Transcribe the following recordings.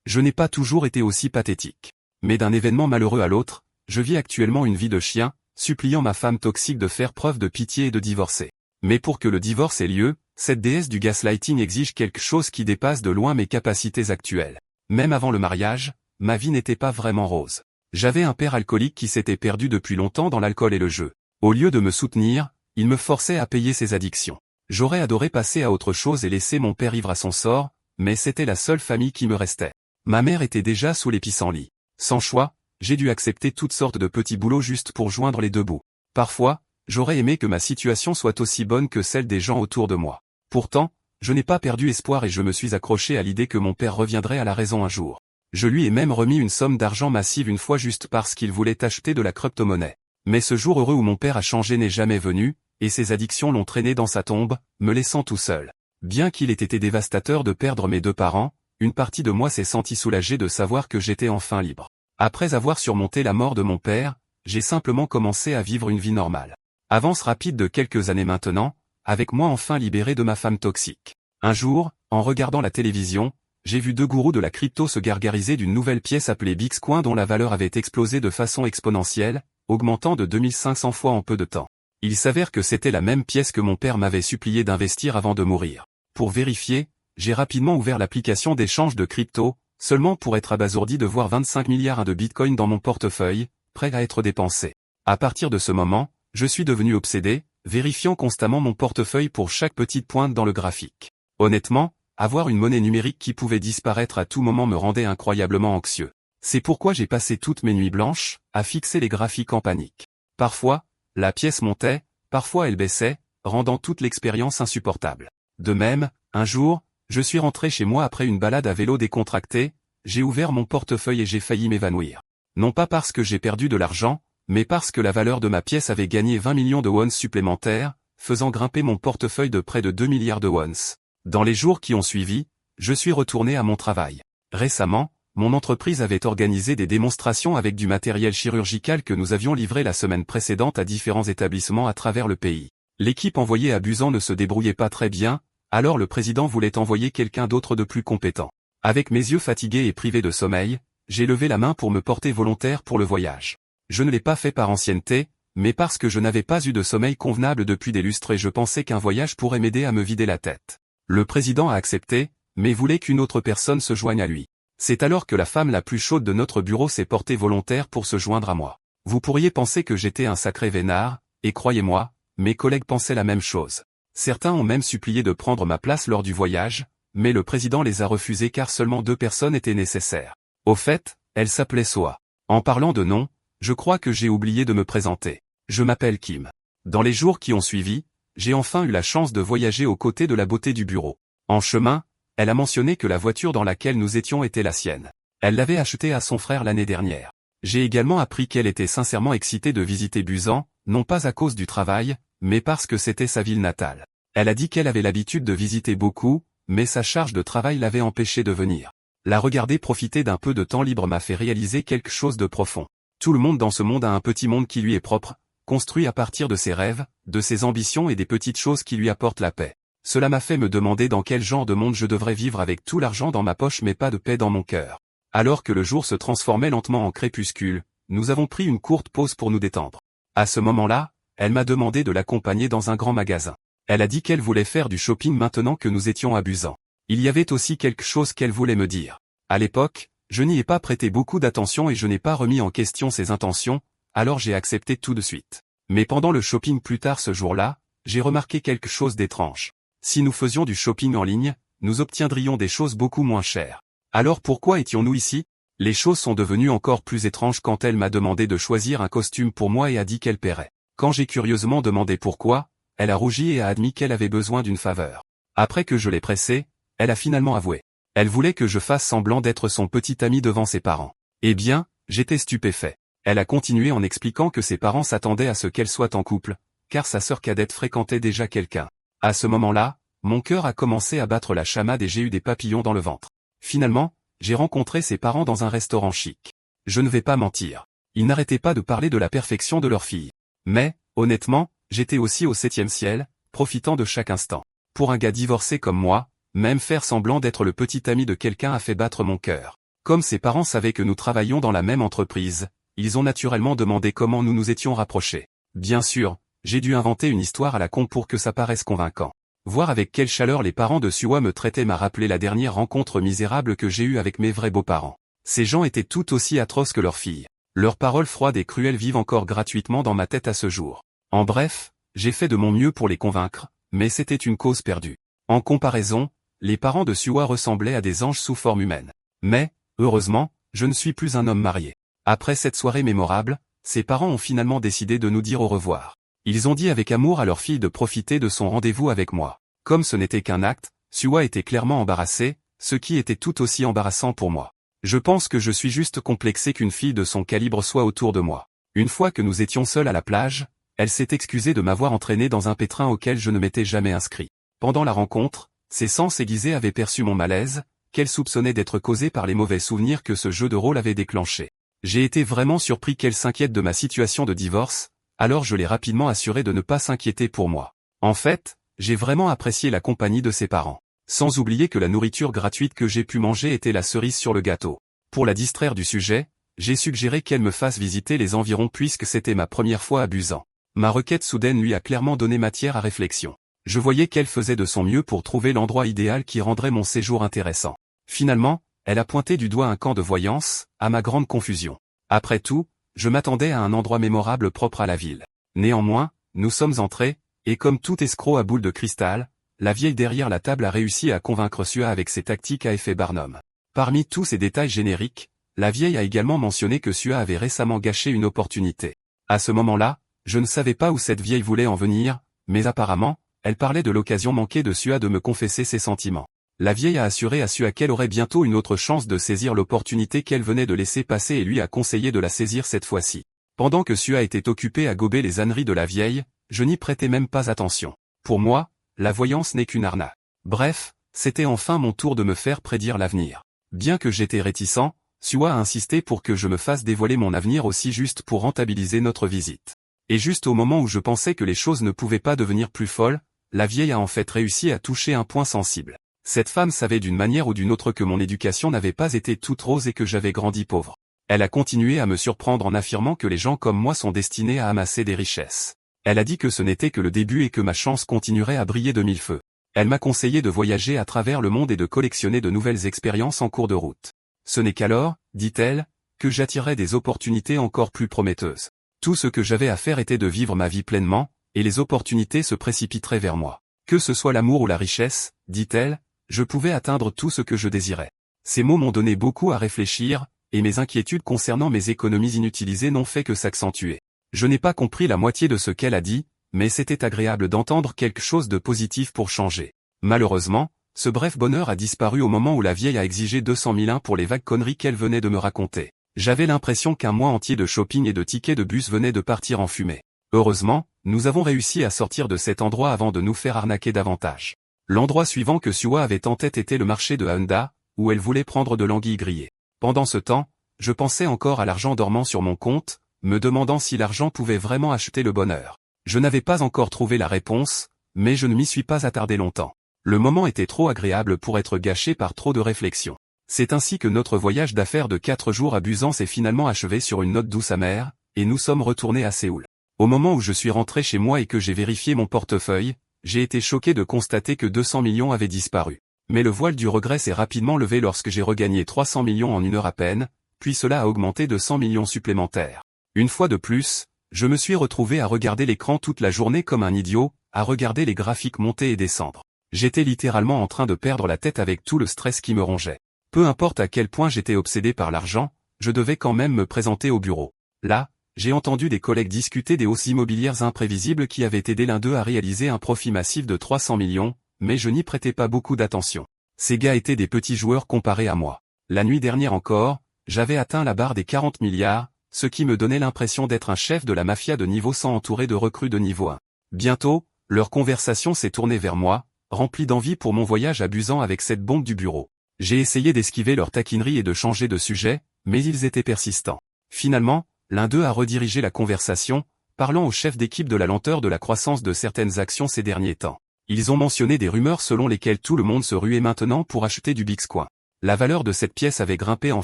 Je n'ai pas toujours été aussi pathétique. Mais d'un événement malheureux à l'autre, je vis actuellement une vie de chien, suppliant ma femme toxique de faire preuve de pitié et de divorcer. Mais pour que le divorce ait lieu, cette déesse du gaslighting exige quelque chose qui dépasse de loin mes capacités actuelles. Même avant le mariage, ma vie n'était pas vraiment rose. J'avais un père alcoolique qui s'était perdu depuis longtemps dans l'alcool et le jeu. Au lieu de me soutenir, il me forçait à payer ses addictions. J'aurais adoré passer à autre chose et laisser mon père ivre à son sort, mais c'était la seule famille qui me restait. Ma mère était déjà sous les pissenlits. Sans choix, j'ai dû accepter toutes sortes de petits boulots juste pour joindre les deux bouts. Parfois, j'aurais aimé que ma situation soit aussi bonne que celle des gens autour de moi. Pourtant, je n'ai pas perdu espoir et je me suis accroché à l'idée que mon père reviendrait à la raison un jour. Je lui ai même remis une somme d'argent massive une fois juste parce qu'il voulait acheter de la crypto-monnaie. Mais ce jour heureux où mon père a changé n'est jamais venu, et ses addictions l'ont traîné dans sa tombe, me laissant tout seul. Bien qu'il ait été dévastateur de perdre mes deux parents, une partie de moi s'est sentie soulagée de savoir que j'étais enfin libre. Après avoir surmonté la mort de mon père, j'ai simplement commencé à vivre une vie normale. Avance rapide de quelques années maintenant, avec moi enfin libéré de ma femme toxique. Un jour, en regardant la télévision, j'ai vu deux gourous de la crypto se gargariser d'une nouvelle pièce appelée Bitcoin dont la valeur avait explosé de façon exponentielle, augmentant de 2500 fois en peu de temps. Il s'avère que c'était la même pièce que mon père m'avait supplié d'investir avant de mourir. Pour vérifier, j'ai rapidement ouvert l'application d'échange de crypto, seulement pour être abasourdi de voir 25 milliards de bitcoins dans mon portefeuille, prêt à être dépensé. À partir de ce moment, je suis devenu obsédé, vérifiant constamment mon portefeuille pour chaque petite pointe dans le graphique. Honnêtement, avoir une monnaie numérique qui pouvait disparaître à tout moment me rendait incroyablement anxieux. C'est pourquoi j'ai passé toutes mes nuits blanches, à fixer les graphiques en panique. Parfois, la pièce montait, parfois elle baissait, rendant toute l'expérience insupportable. De même, un jour, je suis rentré chez moi après une balade à vélo décontractée, j'ai ouvert mon portefeuille et j'ai failli m'évanouir. Non pas parce que j'ai perdu de l'argent, mais parce que la valeur de ma pièce avait gagné 20 millions de wons supplémentaires, faisant grimper mon portefeuille de près de 2 milliards de wons. Dans les jours qui ont suivi, je suis retourné à mon travail. Récemment, mon entreprise avait organisé des démonstrations avec du matériel chirurgical que nous avions livré la semaine précédente à différents établissements à travers le pays. L'équipe envoyée à Busan ne se débrouillait pas très bien, alors le président voulait envoyer quelqu'un d'autre de plus compétent. Avec mes yeux fatigués et privés de sommeil, j'ai levé la main pour me porter volontaire pour le voyage. Je ne l'ai pas fait par ancienneté, mais parce que je n'avais pas eu de sommeil convenable depuis des lustres et je pensais qu'un voyage pourrait m'aider à me vider la tête. Le président a accepté, mais voulait qu'une autre personne se joigne à lui. C'est alors que la femme la plus chaude de notre bureau s'est portée volontaire pour se joindre à moi. Vous pourriez penser que j'étais un sacré vénard, et croyez-moi, mes collègues pensaient la même chose. Certains ont même supplié de prendre ma place lors du voyage, mais le président les a refusés car seulement 2 personnes étaient nécessaires. Au fait, elle s'appelait Soa. En parlant de nom, je crois que j'ai oublié de me présenter. Je m'appelle Kim. Dans les jours qui ont suivi, j'ai enfin eu la chance de voyager aux côtés de la beauté du bureau. En chemin, elle a mentionné que la voiture dans laquelle nous étions était la sienne. Elle l'avait achetée à son frère l'année dernière. J'ai également appris qu'elle était sincèrement excitée de visiter Busan, non pas à cause du travail, mais parce que c'était sa ville natale. Elle a dit qu'elle avait l'habitude de visiter beaucoup, mais sa charge de travail l'avait empêchée de venir. La regarder profiter d'un peu de temps libre m'a fait réaliser quelque chose de profond. Tout le monde dans ce monde a un petit monde qui lui est propre, construit à partir de ses rêves, de ses ambitions et des petites choses qui lui apportent la paix. Cela m'a fait me demander dans quel genre de monde je devrais vivre avec tout l'argent dans ma poche mais pas de paix dans mon cœur. Alors que le jour se transformait lentement en crépuscule, nous avons pris une courte pause pour nous détendre. À ce moment-là, elle m'a demandé de l'accompagner dans un grand magasin. Elle a dit qu'elle voulait faire du shopping maintenant que nous étions à Busan. Il y avait aussi quelque chose qu'elle voulait me dire. À l'époque, je n'y ai pas prêté beaucoup d'attention et je n'ai pas remis en question ses intentions, alors j'ai accepté tout de suite. Mais pendant le shopping plus tard ce jour-là, j'ai remarqué quelque chose d'étrange. Si nous faisions du shopping en ligne, nous obtiendrions des choses beaucoup moins chères. Alors pourquoi étions-nous ici? Les choses sont devenues encore plus étranges quand elle m'a demandé de choisir un costume pour moi et a dit qu'elle paierait. Quand j'ai curieusement demandé pourquoi, elle a rougi et a admis qu'elle avait besoin d'une faveur. Après que je l'ai pressée, elle a finalement avoué. Elle voulait que je fasse semblant d'être son petit ami devant ses parents. Eh bien, j'étais stupéfait. Elle a continué en expliquant que ses parents s'attendaient à ce qu'elle soit en couple, car sa sœur cadette fréquentait déjà quelqu'un. À ce moment-là, mon cœur a commencé à battre la chamade et j'ai eu des papillons dans le ventre. Finalement, j'ai rencontré ses parents dans un restaurant chic. Je ne vais pas mentir. Ils n'arrêtaient pas de parler de la perfection de leur fille. Mais, honnêtement, j'étais aussi au 7e ciel, profitant de chaque instant. Pour un gars divorcé comme moi, même faire semblant d'être le petit ami de quelqu'un a fait battre mon cœur. Comme ses parents savaient que nous travaillions dans la même entreprise, ils ont naturellement demandé comment nous nous étions rapprochés. Bien sûr, j'ai dû inventer une histoire à la con pour que ça paraisse convaincant. Voir avec quelle chaleur les parents de Sua me traitaient m'a rappelé la dernière rencontre misérable que j'ai eue avec mes vrais beaux-parents. Ces gens étaient tout aussi atroces que leurs filles. Leurs paroles froides et cruelles vivent encore gratuitement dans ma tête à ce jour. En bref, j'ai fait de mon mieux pour les convaincre, mais c'était une cause perdue. En comparaison, les parents de Sua ressemblaient à des anges sous forme humaine. Mais, heureusement, je ne suis plus un homme marié. Après cette soirée mémorable, ses parents ont finalement décidé de nous dire au revoir. Ils ont dit avec amour à leur fille de profiter de son rendez-vous avec moi. Comme ce n'était qu'un acte, Sua était clairement embarrassée, ce qui était tout aussi embarrassant pour moi. Je pense que je suis juste complexé qu'une fille de son calibre soit autour de moi. Une fois que nous étions seuls à la plage, elle s'est excusée de m'avoir entraîné dans un pétrin auquel je ne m'étais jamais inscrit. Pendant la rencontre, ses sens aiguisés avaient perçu mon malaise, qu'elle soupçonnait d'être causé par les mauvais souvenirs que ce jeu de rôle avait déclenché. J'ai été vraiment surpris qu'elle s'inquiète de ma situation de divorce, alors je l'ai rapidement assurée de ne pas s'inquiéter pour moi. En fait, j'ai vraiment apprécié la compagnie de ses parents. Sans oublier que la nourriture gratuite que j'ai pu manger était la cerise sur le gâteau. Pour la distraire du sujet, j'ai suggéré qu'elle me fasse visiter les environs puisque c'était ma première fois abusant. Ma requête soudaine lui a clairement donné matière à réflexion. Je voyais qu'elle faisait de son mieux pour trouver l'endroit idéal qui rendrait mon séjour intéressant. Finalement, elle a pointé du doigt un camp de voyance, à ma grande confusion. Après tout, je m'attendais à un endroit mémorable propre à la ville. Néanmoins, nous sommes entrés, et comme tout escroc à boule de cristal, la vieille derrière la table a réussi à convaincre Sua avec ses tactiques à effet Barnum. Parmi tous ces détails génériques, la vieille a également mentionné que Sua avait récemment gâché une opportunité. À ce moment-là, je ne savais pas où cette vieille voulait en venir, mais apparemment, elle parlait de l'occasion manquée de Sua de me confesser ses sentiments. La vieille a assuré à Sua qu'elle aurait bientôt une autre chance de saisir l'opportunité qu'elle venait de laisser passer et lui a conseillé de la saisir cette fois-ci. Pendant que Sua était occupée à gober les âneries de la vieille, je n'y prêtais même pas attention. Pour moi, la voyance n'est qu'une arnaque. Bref, c'était enfin mon tour de me faire prédire l'avenir. Bien que j'étais réticent, Sua a insisté pour que je me fasse dévoiler mon avenir aussi juste pour rentabiliser notre visite. Et juste au moment où je pensais que les choses ne pouvaient pas devenir plus folles, la vieille a en fait réussi à toucher un point sensible. Cette femme savait d'une manière ou d'une autre que mon éducation n'avait pas été toute rose et que j'avais grandi pauvre. Elle a continué à me surprendre en affirmant que les gens comme moi sont destinés à amasser des richesses. Elle a dit que ce n'était que le début et que ma chance continuerait à briller de mille feux. Elle m'a conseillé de voyager à travers le monde et de collectionner de nouvelles expériences en cours de route. Ce n'est qu'alors, dit-elle, que j'attirerai des opportunités encore plus prometteuses. Tout ce que j'avais à faire était de vivre ma vie pleinement, et les opportunités se précipiteraient vers moi. Que ce soit l'amour ou la richesse, dit-elle, je pouvais atteindre tout ce que je désirais. Ces mots m'ont donné beaucoup à réfléchir, et mes inquiétudes concernant mes économies inutilisées n'ont fait que s'accentuer. Je n'ai pas compris la moitié de ce qu'elle a dit, mais c'était agréable d'entendre quelque chose de positif pour changer. Malheureusement, ce bref bonheur a disparu au moment où la vieille a exigé 200 000 pour les vagues conneries qu'elle venait de me raconter. J'avais l'impression qu'un mois entier de shopping et de tickets de bus venait de partir en fumée. Heureusement, nous avons réussi à sortir de cet endroit avant de nous faire arnaquer davantage. L'endroit suivant que Sua avait en tête était le marché de Honda, où elle voulait prendre de l'anguille grillée. Pendant ce temps, je pensais encore à l'argent dormant sur mon compte, me demandant si l'argent pouvait vraiment acheter le bonheur. Je n'avais pas encore trouvé la réponse, mais je ne m'y suis pas attardé longtemps. Le moment était trop agréable pour être gâché par trop de réflexion. C'est ainsi que notre voyage d'affaires de 4 jours abusant s'est finalement achevé sur une note douce amère, et nous sommes retournés à Séoul. Au moment où je suis rentré chez moi et que j'ai vérifié mon portefeuille, j'ai été choqué de constater que 200 millions avaient disparu. Mais le voile du regret s'est rapidement levé lorsque j'ai regagné 300 millions en une heure à peine, puis cela a augmenté de 100 millions supplémentaires. Une fois de plus, je me suis retrouvé à regarder l'écran toute la journée comme un idiot, à regarder les graphiques monter et descendre. J'étais littéralement en train de perdre la tête avec tout le stress qui me rongeait. Peu importe à quel point j'étais obsédé par l'argent, je devais quand même me présenter au bureau. Là, j'ai entendu des collègues discuter des hausses immobilières imprévisibles qui avaient aidé l'un d'eux à réaliser un profit massif de 300 millions, mais je n'y prêtais pas beaucoup d'attention. Ces gars étaient des petits joueurs comparés à moi. La nuit dernière encore, j'avais atteint la barre des 40 milliards, ce qui me donnait l'impression d'être un chef de la mafia de niveau 100 entouré de recrues de niveau 1. Bientôt, leur conversation s'est tournée vers moi, remplie d'envie pour mon voyage abusant avec cette bombe du bureau. J'ai essayé d'esquiver leur taquinerie et de changer de sujet, mais ils étaient persistants. Finalement, l'un d'eux a redirigé la conversation, parlant au chef d'équipe de la lenteur de la croissance de certaines actions ces derniers temps. Ils ont mentionné des rumeurs selon lesquelles tout le monde se ruait maintenant pour acheter du Bixcoin. La valeur de cette pièce avait grimpé en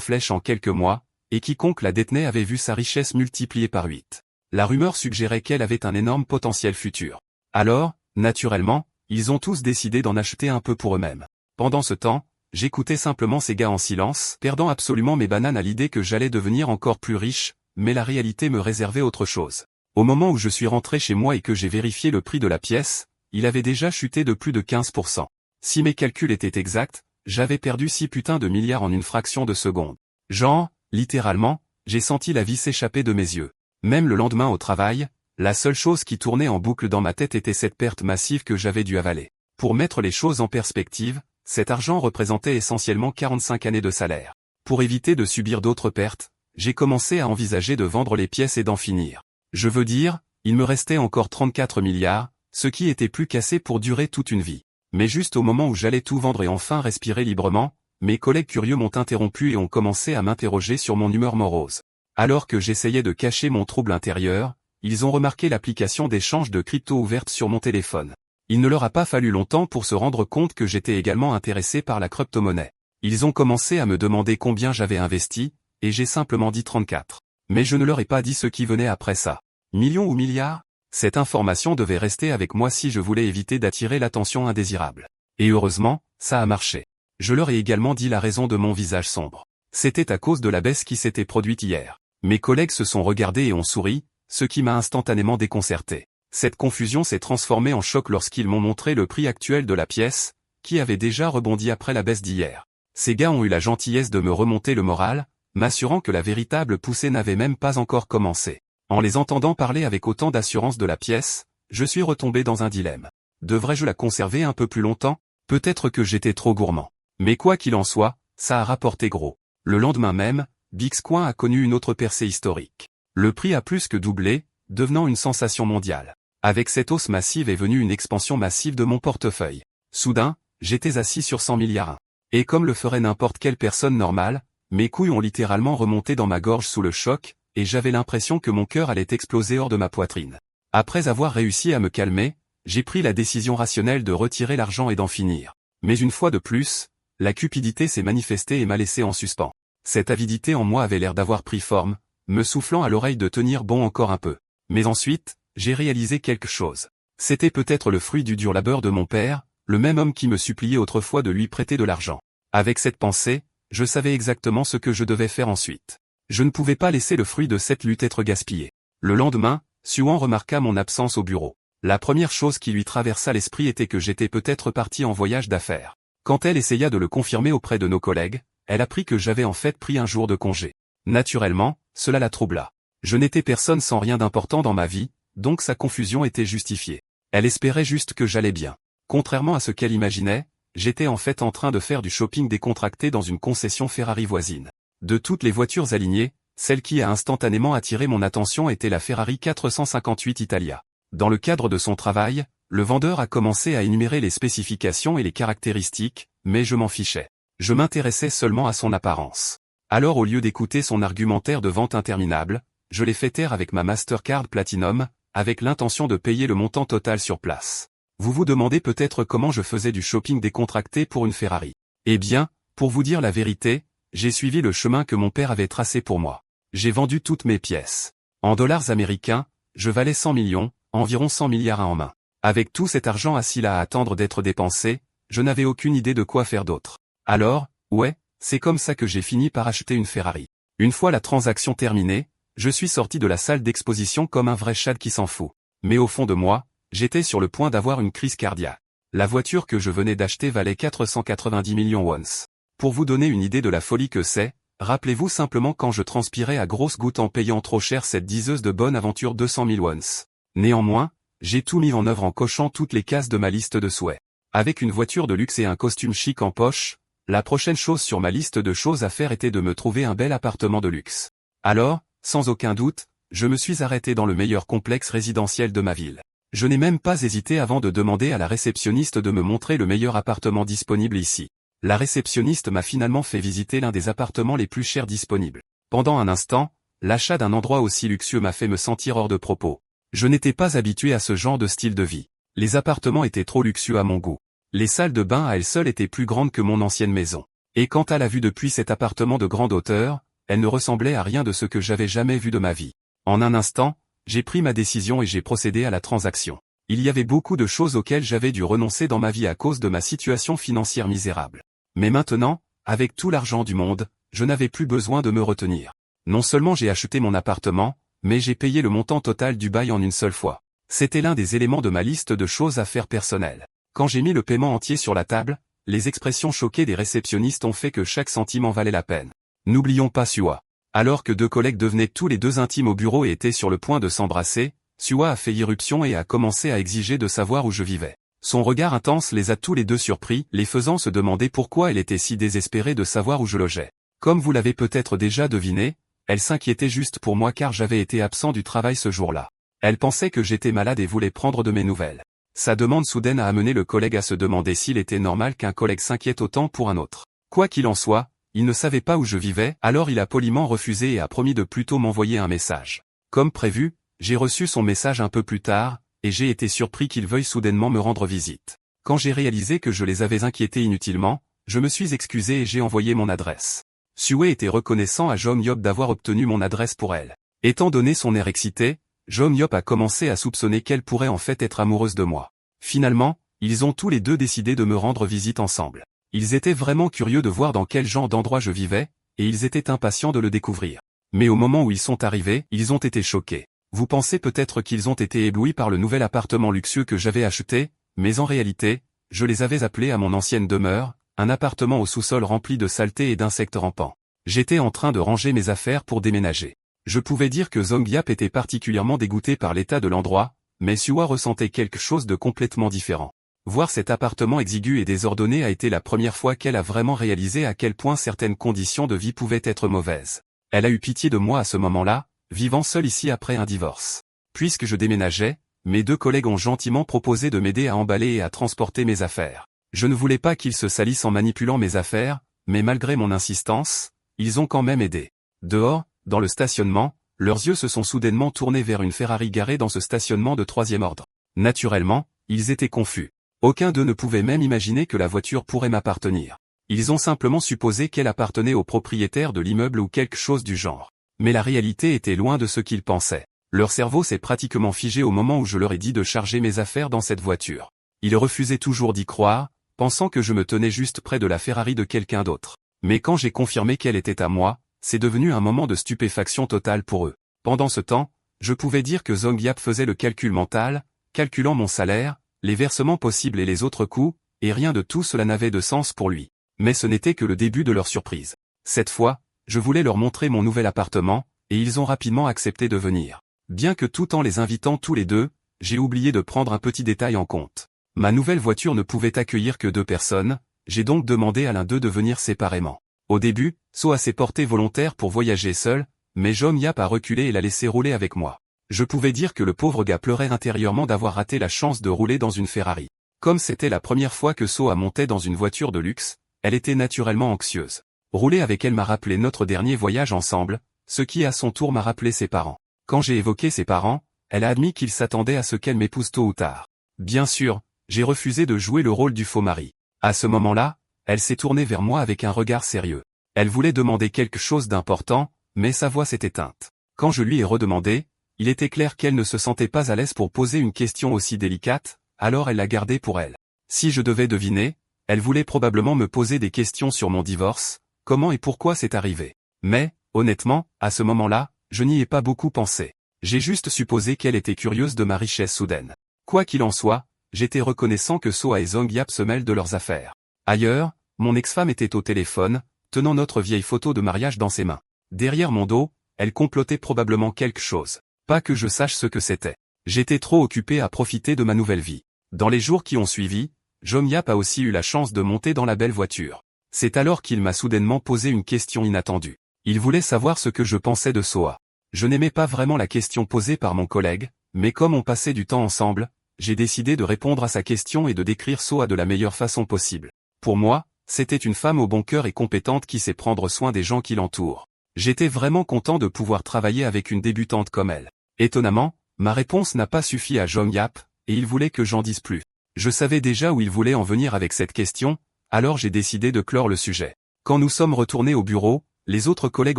flèche en quelques mois, et quiconque la détenait avait vu sa richesse multipliée par 8. La rumeur suggérait qu'elle avait un énorme potentiel futur. Alors, naturellement, ils ont tous décidé d'en acheter un peu pour eux-mêmes. Pendant ce temps, j'écoutais simplement ces gars en silence, perdant absolument mes bananes à l'idée que j'allais devenir encore plus riche, mais la réalité me réservait autre chose. Au moment où je suis rentré chez moi et que j'ai vérifié le prix de la pièce, il avait déjà chuté de plus de 15%. Si mes calculs étaient exacts, j'avais perdu 6 putains de milliards en une fraction de seconde. Genre, littéralement, j'ai senti la vie s'échapper de mes yeux. Même le lendemain au travail, la seule chose qui tournait en boucle dans ma tête était cette perte massive que j'avais dû avaler. Pour mettre les choses en perspective, cet argent représentait essentiellement 45 années de salaire. Pour éviter de subir d'autres pertes, j'ai commencé à envisager de vendre les pièces et d'en finir. Je veux dire, il me restait encore 34 milliards, ce qui était plus qu'assez pour durer toute une vie. Mais juste au moment où j'allais tout vendre et enfin respirer librement, mes collègues curieux m'ont interrompu et ont commencé à m'interroger sur mon humeur morose. Alors que j'essayais de cacher mon trouble intérieur, ils ont remarqué l'application d'échange de crypto ouverte sur mon téléphone. Il ne leur a pas fallu longtemps pour se rendre compte que j'étais également intéressé par la crypto-monnaie. Ils ont commencé à me demander combien j'avais investi, et j'ai simplement dit 34. Mais je ne leur ai pas dit ce qui venait après ça. Millions ou milliards? Cette information devait rester avec moi si je voulais éviter d'attirer l'attention indésirable. Et heureusement, ça a marché. Je leur ai également dit la raison de mon visage sombre. C'était à cause de la baisse qui s'était produite hier. Mes collègues se sont regardés et ont souri, ce qui m'a instantanément déconcerté. Cette confusion s'est transformée en choc lorsqu'ils m'ont montré le prix actuel de la pièce, qui avait déjà rebondi après la baisse d'hier. Ces gars ont eu la gentillesse de me remonter le moral, m'assurant que la véritable poussée n'avait même pas encore commencé. En les entendant parler avec autant d'assurance de la pièce, je suis retombé dans un dilemme. Devrais-je la conserver un peu plus longtemps? Peut-être que j'étais trop gourmand. Mais quoi qu'il en soit, ça a rapporté gros. Le lendemain même, Bitcoin a connu une autre percée historique. Le prix a plus que doublé, devenant une sensation mondiale. Avec cette hausse massive est venue une expansion massive de mon portefeuille. Soudain, j'étais assis sur 100 milliards. Et comme le ferait n'importe quelle personne normale, mes couilles ont littéralement remonté dans ma gorge sous le choc, et j'avais l'impression que mon cœur allait exploser hors de ma poitrine. Après avoir réussi à me calmer, j'ai pris la décision rationnelle de retirer l'argent et d'en finir. Mais une fois de plus, la cupidité s'est manifestée et m'a laissé en suspens. Cette avidité en moi avait l'air d'avoir pris forme, me soufflant à l'oreille de tenir bon encore un peu. Mais ensuite, j'ai réalisé quelque chose. C'était peut-être le fruit du dur labeur de mon père, le même homme qui me suppliait autrefois de lui prêter de l'argent. Avec cette pensée, je savais exactement ce que je devais faire ensuite. Je ne pouvais pas laisser le fruit de cette lutte être gaspillé. Le lendemain, Suan remarqua mon absence au bureau. La première chose qui lui traversa l'esprit était que j'étais peut-être parti en voyage d'affaires. Quand elle essaya de le confirmer auprès de nos collègues, elle apprit que j'avais en fait pris un jour de congé. Naturellement, cela la troubla. Je n'étais personne sans rien d'important dans ma vie, donc sa confusion était justifiée. Elle espérait juste que j'allais bien. Contrairement à ce qu'elle imaginait, j'étais en fait en train de faire du shopping décontracté dans une concession Ferrari voisine. De toutes les voitures alignées, celle qui a instantanément attiré mon attention était la Ferrari 458 Italia. Dans le cadre de son travail, le vendeur a commencé à énumérer les spécifications et les caractéristiques, mais je m'en fichais. Je m'intéressais seulement à son apparence. Alors au lieu d'écouter son argumentaire de vente interminable, je l'ai fait taire avec ma Mastercard Platinum, avec l'intention de payer le montant total sur place. Vous vous demandez peut-être comment je faisais du shopping décontracté pour une Ferrari. Eh bien, pour vous dire la vérité, j'ai suivi le chemin que mon père avait tracé pour moi. J'ai vendu toutes mes pièces. En dollars américains, je valais 100 millions, environ 100 milliards en main. Avec tout cet argent assis là à attendre d'être dépensé, je n'avais aucune idée de quoi faire d'autre. Alors, ouais, c'est comme ça que j'ai fini par acheter une Ferrari. Une fois la transaction terminée, je suis sorti de la salle d'exposition comme un vrai chad qui s'en fout. Mais au fond de moi, j'étais sur le point d'avoir une crise cardiaque. La voiture que je venais d'acheter valait 490 millions wons. Pour vous donner une idée de la folie que c'est, rappelez-vous simplement quand je transpirais à grosses gouttes en payant trop cher cette diseuse de bonne aventure 200 000 wons. Néanmoins, j'ai tout mis en œuvre en cochant toutes les cases de ma liste de souhaits. Avec une voiture de luxe et un costume chic en poche, la prochaine chose sur ma liste de choses à faire était de me trouver un bel appartement de luxe. Alors, sans aucun doute, je me suis arrêté dans le meilleur complexe résidentiel de ma ville. Je n'ai même pas hésité avant de demander à la réceptionniste de me montrer le meilleur appartement disponible ici. La réceptionniste m'a finalement fait visiter l'un des appartements les plus chers disponibles. Pendant un instant, l'achat d'un endroit aussi luxueux m'a fait me sentir hors de propos. Je n'étais pas habitué à ce genre de style de vie. Les appartements étaient trop luxueux à mon goût. Les salles de bain à elles seules étaient plus grandes que mon ancienne maison. Et quant à la vue depuis cet appartement de grande hauteur, elle ne ressemblait à rien de ce que j'avais jamais vu de ma vie. En un instant, j'ai pris ma décision et j'ai procédé à la transaction. Il y avait beaucoup de choses auxquelles j'avais dû renoncer dans ma vie à cause de ma situation financière misérable. Mais maintenant, avec tout l'argent du monde, je n'avais plus besoin de me retenir. Non seulement j'ai acheté mon appartement, mais j'ai payé le montant total du bail en une seule fois. C'était l'un des éléments de ma liste de choses à faire personnelles. Quand j'ai mis le paiement entier sur la table, les expressions choquées des réceptionnistes ont fait que chaque centime en valait la peine. N'oublions pas Sua. Alors que deux collègues devenaient tous les deux intimes au bureau et étaient sur le point de s'embrasser, Sua a fait irruption et a commencé à exiger de savoir où je vivais. Son regard intense les a tous les deux surpris, les faisant se demander pourquoi elle était si désespérée de savoir où je logeais. Comme vous l'avez peut-être déjà deviné, elle s'inquiétait juste pour moi car j'avais été absent du travail ce jour-là. Elle pensait que j'étais malade et voulait prendre de mes nouvelles. Sa demande soudaine a amené le collègue à se demander s'il était normal qu'un collègue s'inquiète autant pour un autre. Quoi qu'il en soit, il ne savait pas où je vivais, alors il a poliment refusé et a promis de plutôt m'envoyer un message. Comme prévu, j'ai reçu son message un peu plus tard, et j'ai été surpris qu'il veuille soudainement me rendre visite. Quand j'ai réalisé que je les avais inquiétés inutilement, je me suis excusé et j'ai envoyé mon adresse. Sue était reconnaissant à Jong Yop d'avoir obtenu mon adresse pour elle. Étant donné son air excité, Jong Yop a commencé à soupçonner qu'elle pourrait en fait être amoureuse de moi. Finalement, ils ont tous les deux décidé de me rendre visite ensemble. Ils étaient vraiment curieux de voir dans quel genre d'endroit je vivais, et ils étaient impatients de le découvrir. Mais au moment où ils sont arrivés, ils ont été choqués. Vous pensez peut-être qu'ils ont été éblouis par le nouvel appartement luxueux que j'avais acheté, mais en réalité, je les avais appelés à mon ancienne demeure, un appartement au sous-sol rempli de saleté et d'insectes rampants. J'étais en train de ranger mes affaires pour déménager. Je pouvais dire que Jong Yap était particulièrement dégoûté par l'état de l'endroit, mais Sua ressentait quelque chose de complètement différent. Voir cet appartement exigu et désordonné a été la première fois qu'elle a vraiment réalisé à quel point certaines conditions de vie pouvaient être mauvaises. Elle a eu pitié de moi à ce moment-là, vivant seule ici après un divorce. Puisque je déménageais, mes deux collègues ont gentiment proposé de m'aider à emballer et à transporter mes affaires. Je ne voulais pas qu'ils se salissent en manipulant mes affaires, mais malgré mon insistance, ils ont quand même aidé. Dehors, dans le stationnement, leurs yeux se sont soudainement tournés vers une Ferrari garée dans ce stationnement de troisième ordre. Naturellement, ils étaient confus. Aucun d'eux ne pouvait même imaginer que la voiture pourrait m'appartenir. Ils ont simplement supposé qu'elle appartenait au propriétaire de l'immeuble ou quelque chose du genre. Mais la réalité était loin de ce qu'ils pensaient. Leur cerveau s'est pratiquement figé au moment où je leur ai dit de charger mes affaires dans cette voiture. Ils refusaient toujours d'y croire, pensant que je me tenais juste près de la Ferrari de quelqu'un d'autre. Mais quand j'ai confirmé qu'elle était à moi, c'est devenu un moment de stupéfaction totale pour eux. Pendant ce temps, je pouvais dire que Jong Yap faisait le calcul mental, calculant mon salaire, les versements possibles et les autres coûts, et rien de tout cela n'avait de sens pour lui. Mais ce n'était que le début de leur surprise. Cette fois, je voulais leur montrer mon nouvel appartement, et ils ont rapidement accepté de venir. Bien que tout en les invitant tous les deux, j'ai oublié de prendre un petit détail en compte. Ma nouvelle voiture ne pouvait accueillir que 2 personnes, j'ai donc demandé à l'un d'eux de venir séparément. Au début, Soa s'est porté volontaire pour voyager seul, mais Jong Yap a reculé et l'a laissé rouler avec moi. Je pouvais dire que le pauvre gars pleurait intérieurement d'avoir raté la chance de rouler dans une Ferrari. Comme c'était la première fois que Soa montait dans une voiture de luxe, elle était naturellement anxieuse. Rouler avec elle m'a rappelé notre dernier voyage ensemble, ce qui à son tour m'a rappelé ses parents. Quand j'ai évoqué ses parents, elle a admis qu'ils s'attendaient à ce qu'elle m'épouse tôt ou tard. Bien sûr, j'ai refusé de jouer le rôle du faux mari. À ce moment-là, elle s'est tournée vers moi avec un regard sérieux. Elle voulait demander quelque chose d'important, mais sa voix s'est éteinte. Quand je lui ai redemandé, il était clair qu'elle ne se sentait pas à l'aise pour poser une question aussi délicate, alors elle l'a gardée pour elle. Si je devais deviner, elle voulait probablement me poser des questions sur mon divorce, comment et pourquoi c'est arrivé. Mais, honnêtement, à ce moment-là, je n'y ai pas beaucoup pensé. J'ai juste supposé qu'elle était curieuse de ma richesse soudaine. Quoi qu'il en soit, j'étais reconnaissant que Soa et Jong Yap se mêlent de leurs affaires. Ailleurs, mon ex-femme était au téléphone, tenant notre vieille photo de mariage dans ses mains. Derrière mon dos, elle complotait probablement quelque chose. Pas que je sache ce que c'était. J'étais trop occupé à profiter de ma nouvelle vie. Dans les jours qui ont suivi, Jong Yap a aussi eu la chance de monter dans la belle voiture. C'est alors qu'il m'a soudainement posé une question inattendue. Il voulait savoir ce que je pensais de Soa. Je n'aimais pas vraiment la question posée par mon collègue, mais comme on passait du temps ensemble, j'ai décidé de répondre à sa question et de décrire Soa de la meilleure façon possible. Pour moi, c'était une femme au bon cœur et compétente qui sait prendre soin des gens qui l'entourent. J'étais vraiment content de pouvoir travailler avec une débutante comme elle. Étonnamment, ma réponse n'a pas suffi à Jong Yap, et il voulait que j'en dise plus. Je savais déjà où il voulait en venir avec cette question, alors j'ai décidé de clore le sujet. Quand nous sommes retournés au bureau, les autres collègues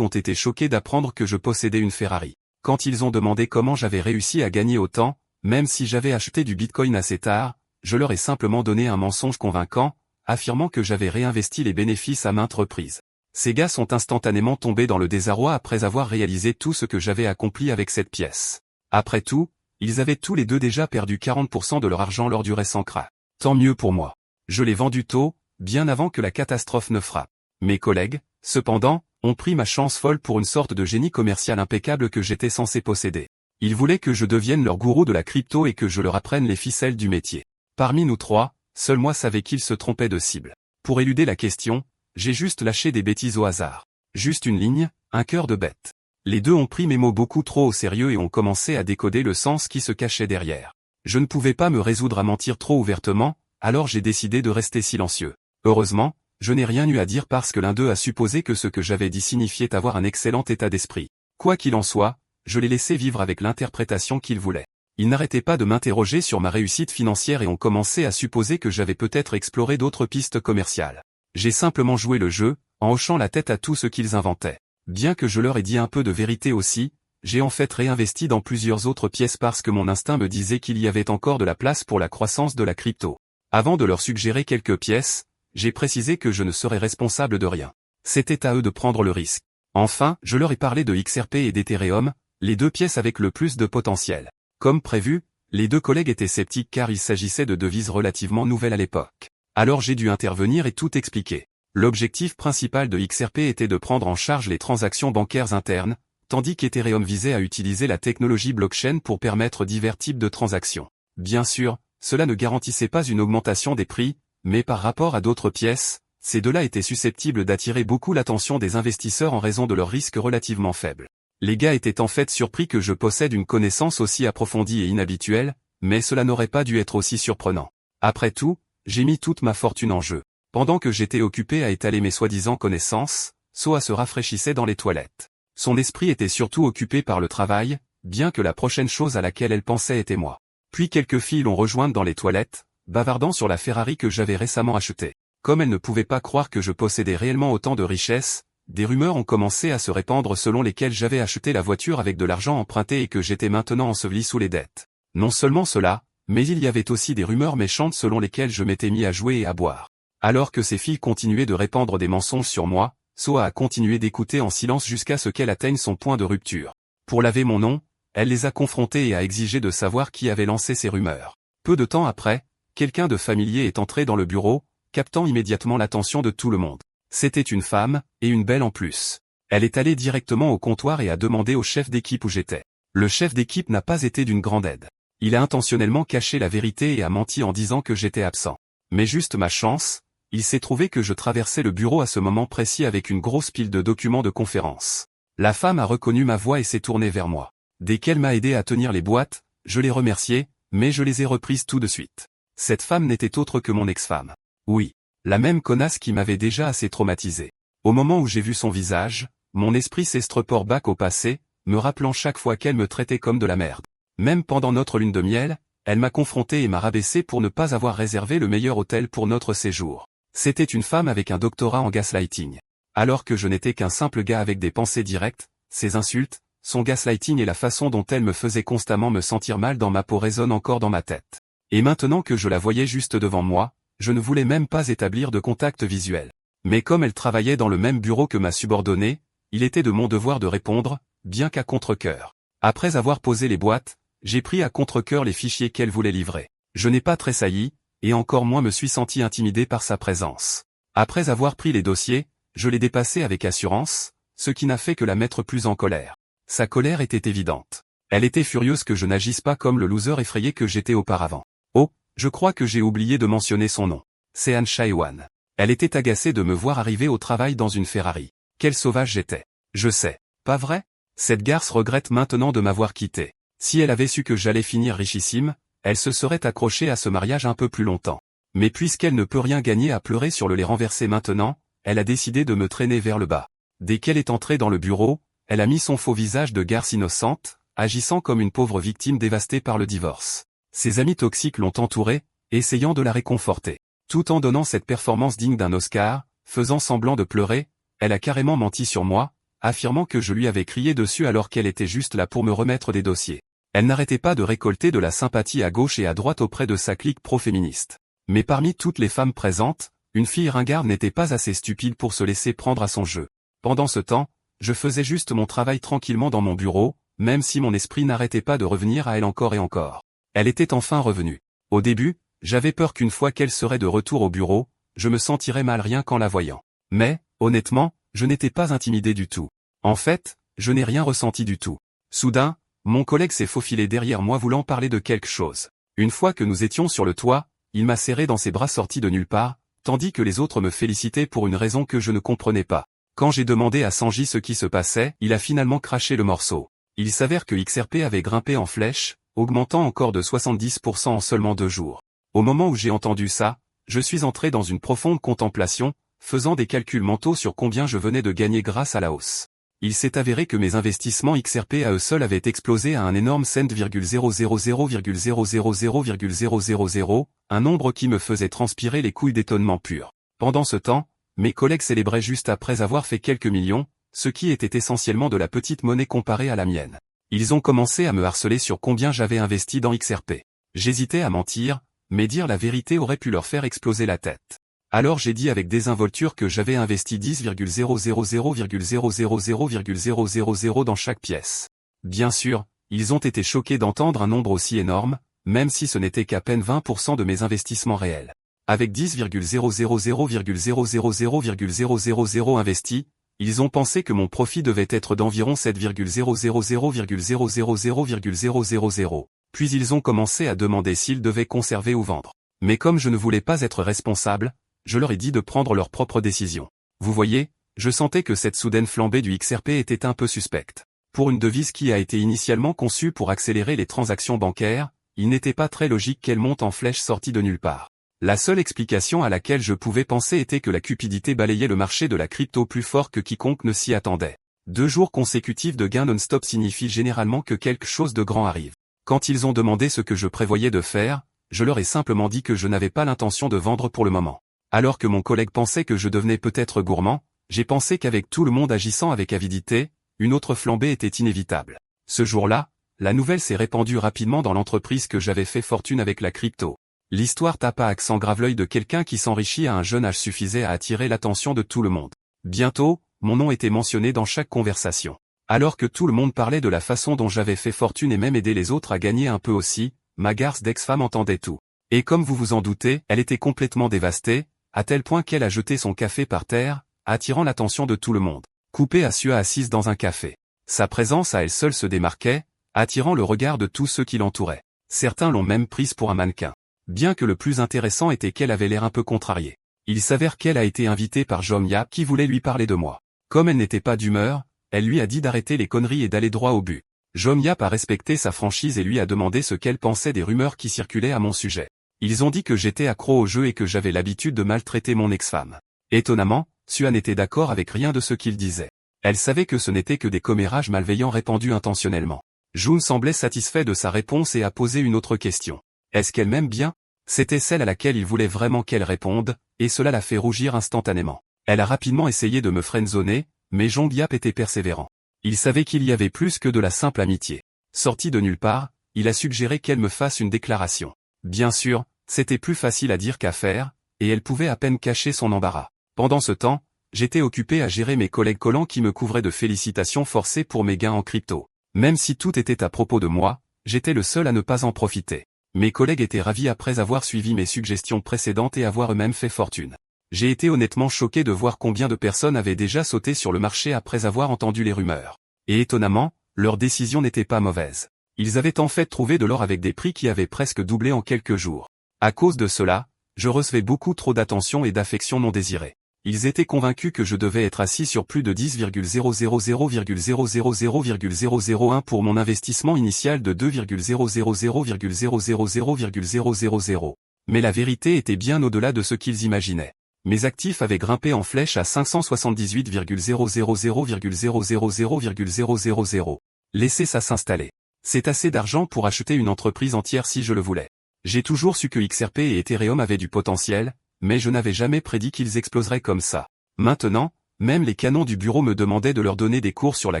ont été choqués d'apprendre que je possédais une Ferrari. Quand ils ont demandé comment j'avais réussi à gagner autant, même si j'avais acheté du Bitcoin assez tard, je leur ai simplement donné un mensonge convaincant, affirmant que j'avais réinvesti les bénéfices à maintes reprises. Ces gars sont instantanément tombés dans le désarroi après avoir réalisé tout ce que j'avais accompli avec cette pièce. Après tout, ils avaient tous les deux déjà perdu 40% de leur argent lors du récent crash. Tant mieux pour moi. Je l'ai vendu tôt, bien avant que la catastrophe ne frappe. Mes collègues, cependant, ont pris ma chance folle pour une sorte de génie commercial impeccable que j'étais censé posséder. Ils voulaient que je devienne leur gourou de la crypto et que je leur apprenne les ficelles du métier. Parmi nous trois, seul moi savais qu'ils se trompaient de cible. Pour éluder la question, j'ai juste lâché des bêtises au hasard. Juste une ligne, un cœur de bête. Les deux ont pris mes mots beaucoup trop au sérieux et ont commencé à décoder le sens qui se cachait derrière. Je ne pouvais pas me résoudre à mentir trop ouvertement, alors j'ai décidé de rester silencieux. Heureusement, je n'ai rien eu à dire parce que l'un d'eux a supposé que ce que j'avais dit signifiait avoir un excellent état d'esprit. Quoi qu'il en soit, je l'ai laissé vivre avec l'interprétation qu'il voulait. Ils n'arrêtaient pas de m'interroger sur ma réussite financière et ont commencé à supposer que j'avais peut-être exploré d'autres pistes commerciales. J'ai simplement joué le jeu, en hochant la tête à tout ce qu'ils inventaient. Bien que je leur ai dit un peu de vérité aussi, j'ai en fait réinvesti dans plusieurs autres pièces parce que mon instinct me disait qu'il y avait encore de la place pour la croissance de la crypto. Avant de leur suggérer quelques pièces, j'ai précisé que je ne serais responsable de rien. C'était à eux de prendre le risque. Enfin, je leur ai parlé de XRP et d'Ethereum, les deux pièces avec le plus de potentiel. Comme prévu, les deux collègues étaient sceptiques car il s'agissait de devises relativement nouvelles à l'époque. Alors j'ai dû intervenir et tout expliquer. L'objectif principal de XRP était de prendre en charge les transactions bancaires internes, tandis qu'Ethereum visait à utiliser la technologie blockchain pour permettre divers types de transactions. Bien sûr, cela ne garantissait pas une augmentation des prix, mais par rapport à d'autres pièces, ces deux-là étaient susceptibles d'attirer beaucoup l'attention des investisseurs en raison de leur risque relativement faible. Les gars étaient en fait surpris que je possède une connaissance aussi approfondie et inhabituelle, mais cela n'aurait pas dû être aussi surprenant. Après tout, j'ai mis toute ma fortune en jeu. Pendant que j'étais occupé à étaler mes soi-disant connaissances, Soa se rafraîchissait dans les toilettes. Son esprit était surtout occupé par le travail, bien que la prochaine chose à laquelle elle pensait était moi. Puis quelques filles l'ont rejointe dans les toilettes, bavardant sur la Ferrari que j'avais récemment achetée. Comme elles ne pouvaient pas croire que je possédais réellement autant de richesses, des rumeurs ont commencé à se répandre selon lesquelles j'avais acheté la voiture avec de l'argent emprunté et que j'étais maintenant enseveli sous les dettes. Non seulement cela, mais il y avait aussi des rumeurs méchantes selon lesquelles je m'étais mis à jouer et à boire. Alors que ces filles continuaient de répandre des mensonges sur moi, Soa a continué d'écouter en silence jusqu'à ce qu'elle atteigne son point de rupture. Pour laver mon nom, elle les a confrontées et a exigé de savoir qui avait lancé ces rumeurs. Peu de temps après, quelqu'un de familier est entré dans le bureau, captant immédiatement l'attention de tout le monde. C'était une femme, et une belle en plus. Elle est allée directement au comptoir et a demandé au chef d'équipe où j'étais. Le chef d'équipe n'a pas été d'une grande aide. Il a intentionnellement caché la vérité et a menti en disant que j'étais absent. Mais juste ma chance, il s'est trouvé que je traversais le bureau à ce moment précis avec une grosse pile de documents de conférence. La femme a reconnu ma voix et s'est tournée vers moi. Dès qu'elle m'a aidé à tenir les boîtes, je l'ai remerciée, mais je les ai reprises tout de suite. Cette femme n'était autre que mon ex-femme. Oui, la même connasse qui m'avait déjà assez traumatisé. Au moment où j'ai vu son visage, mon esprit s'estrepore back au passé, me rappelant chaque fois qu'elle me traitait comme de la merde. Même pendant notre lune de miel, elle m'a confronté et m'a rabaissé pour ne pas avoir réservé le meilleur hôtel pour notre séjour. C'était une femme avec un doctorat en gaslighting. Alors que je n'étais qu'un simple gars avec des pensées directes, ses insultes, son gaslighting et la façon dont elle me faisait constamment me sentir mal dans ma peau résonnent encore dans ma tête. Et maintenant que je la voyais juste devant moi, je ne voulais même pas établir de contact visuel. Mais comme elle travaillait dans le même bureau que ma subordonnée, il était de mon devoir de répondre, bien qu'à contre-cœur. Après avoir posé les boîtes, j'ai pris à contre-cœur les fichiers qu'elle voulait livrer. Je n'ai pas tressailli, et encore moins me suis senti intimidé par sa présence. Après avoir pris les dossiers, je les dépassai avec assurance, ce qui n'a fait que la mettre plus en colère. Sa colère était évidente. Elle était furieuse que je n'agisse pas comme le loser effrayé que j'étais auparavant. Oh, je crois que j'ai oublié de mentionner son nom. C'est Anne Shaiwan. Elle était agacée de me voir arriver au travail dans une Ferrari. Quel sauvage j'étais. Je sais. Pas vrai? Cette garce regrette maintenant de m'avoir quitté. Si elle avait su que j'allais finir richissime, elle se serait accrochée à ce mariage un peu plus longtemps. Mais puisqu'elle ne peut rien gagner à pleurer sur le lait renversé maintenant, elle a décidé de me traîner vers le bas. Dès qu'elle est entrée dans le bureau, elle a mis son faux visage de garce innocente, agissant comme une pauvre victime dévastée par le divorce. Ses amis toxiques l'ont entourée, essayant de la réconforter. Tout en donnant cette performance digne d'un Oscar, faisant semblant de pleurer, elle a carrément menti sur moi, affirmant que je lui avais crié dessus alors qu'elle était juste là pour me remettre des dossiers. Elle n'arrêtait pas de récolter de la sympathie à gauche et à droite auprès de sa clique pro-féministe. Mais parmi toutes les femmes présentes, une fille ringarde n'était pas assez stupide pour se laisser prendre à son jeu. Pendant ce temps, je faisais juste mon travail tranquillement dans mon bureau, même si mon esprit n'arrêtait pas de revenir à elle encore et encore. Elle était enfin revenue. Au début, j'avais peur qu'une fois qu'elle serait de retour au bureau, je me sentirais mal rien qu'en la voyant. Mais, honnêtement, je n'étais pas intimidé du tout. En fait, je n'ai rien ressenti du tout. Soudain, mon collègue s'est faufilé derrière moi voulant parler de quelque chose. Une fois que nous étions sur le toit, il m'a serré dans ses bras sortis de nulle part, tandis que les autres me félicitaient pour une raison que je ne comprenais pas. Quand j'ai demandé à Sanji ce qui se passait, il a finalement craché le morceau. Il s'avère que XRP avait grimpé en flèche, augmentant encore de 70% en seulement 2 jours. Au moment où j'ai entendu ça, je suis entré dans une profonde contemplation, faisant des calculs mentaux sur combien je venais de gagner grâce à la hausse. Il s'est avéré que mes investissements XRP à eux seuls avaient explosé à un énorme cent,000,000,000,000, un nombre qui me faisait transpirer les couilles d'étonnement pur. Pendant ce temps, mes collègues célébraient juste après avoir fait quelques millions, ce qui était essentiellement de la petite monnaie comparée à la mienne. Ils ont commencé à me harceler sur combien j'avais investi dans XRP. J'hésitais à mentir, mais dire la vérité aurait pu leur faire exploser la tête. Alors j'ai dit avec désinvolture que j'avais investi 10,000,000,000,000 dans chaque pièce. Bien sûr, ils ont été choqués d'entendre un nombre aussi énorme, même si ce n'était qu'à peine 20% de mes investissements réels. Avec 10,000,000,000,000 investis, ils ont pensé que mon profit devait être d'environ 7,000,000,000,000. Puis ils ont commencé à demander s'ils devaient conserver ou vendre. Mais comme je ne voulais pas être responsable, je leur ai dit de prendre leurs propres décisions. Vous voyez, je sentais que cette soudaine flambée du XRP était un peu suspecte. Pour une devise qui a été initialement conçue pour accélérer les transactions bancaires, il n'était pas très logique qu'elle monte en flèche sortie de nulle part. La seule explication à laquelle je pouvais penser était que la cupidité balayait le marché de la crypto plus fort que quiconque ne s'y attendait. 2 jours consécutifs de gains non-stop signifient généralement que quelque chose de grand arrive. Quand ils ont demandé ce que je prévoyais de faire, je leur ai simplement dit que je n'avais pas l'intention de vendre pour le moment. Alors que mon collègue pensait que je devenais peut-être gourmand, j'ai pensé qu'avec tout le monde agissant avec avidité, une autre flambée était inévitable. Ce jour-là, la nouvelle s'est répandue rapidement dans l'entreprise que j'avais fait fortune avec la crypto. L'histoire tape à accent grave l'œil de quelqu'un qui s'enrichit à un jeune âge suffisait à attirer l'attention de tout le monde. Bientôt, mon nom était mentionné dans chaque conversation. Alors que tout le monde parlait de la façon dont j'avais fait fortune et même aidé les autres à gagner un peu aussi, ma garce d'ex-femme entendait tout. Et comme vous vous en doutez, elle était complètement dévastée, à tel point qu'elle a jeté son café par terre, attirant l'attention de tout le monde. Coupée à Sua assise dans un café. Sa présence à elle seule se démarquait, attirant le regard de tous ceux qui l'entouraient. Certains l'ont même prise pour un mannequin. Bien que le plus intéressant était qu'elle avait l'air un peu contrariée. Il s'avère qu'elle a été invitée par Jomya qui voulait lui parler de moi. Comme elle n'était pas d'humeur, elle lui a dit d'arrêter les conneries et d'aller droit au but. Jomya a respecté sa franchise et lui a demandé ce qu'elle pensait des rumeurs qui circulaient à mon sujet. Ils ont dit que j'étais accro au jeu et que j'avais l'habitude de maltraiter mon ex-femme. Étonnamment, Sua n'était d'accord avec rien de ce qu'il disait. Elle savait que ce n'était que des commérages malveillants répandus intentionnellement. Jun semblait satisfait de sa réponse et a posé une autre question. Est-ce qu'elle m'aime bien? C'était celle à laquelle il voulait vraiment qu'elle réponde, et cela l'a fait rougir instantanément. Elle a rapidement essayé de me friendzoner, mais Jongyap était persévérant. Il savait qu'il y avait plus que de la simple amitié. Sorti de nulle part, il a suggéré qu'elle me fasse une déclaration. Bien sûr, c'était plus facile à dire qu'à faire, et elle pouvait à peine cacher son embarras. Pendant ce temps, j'étais occupé à gérer mes collègues collants qui me couvraient de félicitations forcées pour mes gains en crypto. Même si tout était à propos de moi, j'étais le seul à ne pas en profiter. Mes collègues étaient ravis après avoir suivi mes suggestions précédentes et avoir eux-mêmes fait fortune. J'ai été honnêtement choqué de voir combien de personnes avaient déjà sauté sur le marché après avoir entendu les rumeurs. Et étonnamment, leur décision n'était pas mauvaise. Ils avaient en fait trouvé de l'or avec des prix qui avaient presque doublé en quelques jours. À cause de cela, je recevais beaucoup trop d'attention et d'affection non désirée. Ils étaient convaincus que je devais être assis sur plus de 10,000,000,000,001 pour mon investissement initial de 2,000,000,000,000. Mais la vérité était bien au-delà de ce qu'ils imaginaient. Mes actifs avaient grimpé en flèche à 578,000,000,000,000. Laissez ça s'installer. C'est assez d'argent pour acheter une entreprise entière si je le voulais. J'ai toujours su que XRP et Ethereum avaient du potentiel, mais je n'avais jamais prédit qu'ils exploseraient comme ça. Maintenant, même les canons du bureau me demandaient de leur donner des cours sur la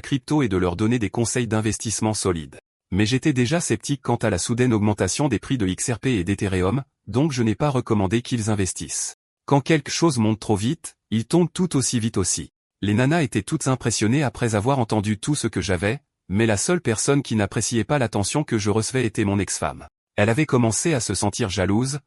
crypto et de leur donner des conseils d'investissement solides. Mais j'étais déjà sceptique quant à la soudaine augmentation des prix de XRP et d'Ethereum, donc je n'ai pas recommandé qu'ils investissent. Quand quelque chose monte trop vite, il tombe tout aussi vite aussi. Les nanas étaient toutes impressionnées après avoir entendu tout ce que j'avais, mais la seule personne qui n'appréciait pas l'attention que je recevais était mon ex-femme. Elle avait commencé à se sentir jalouse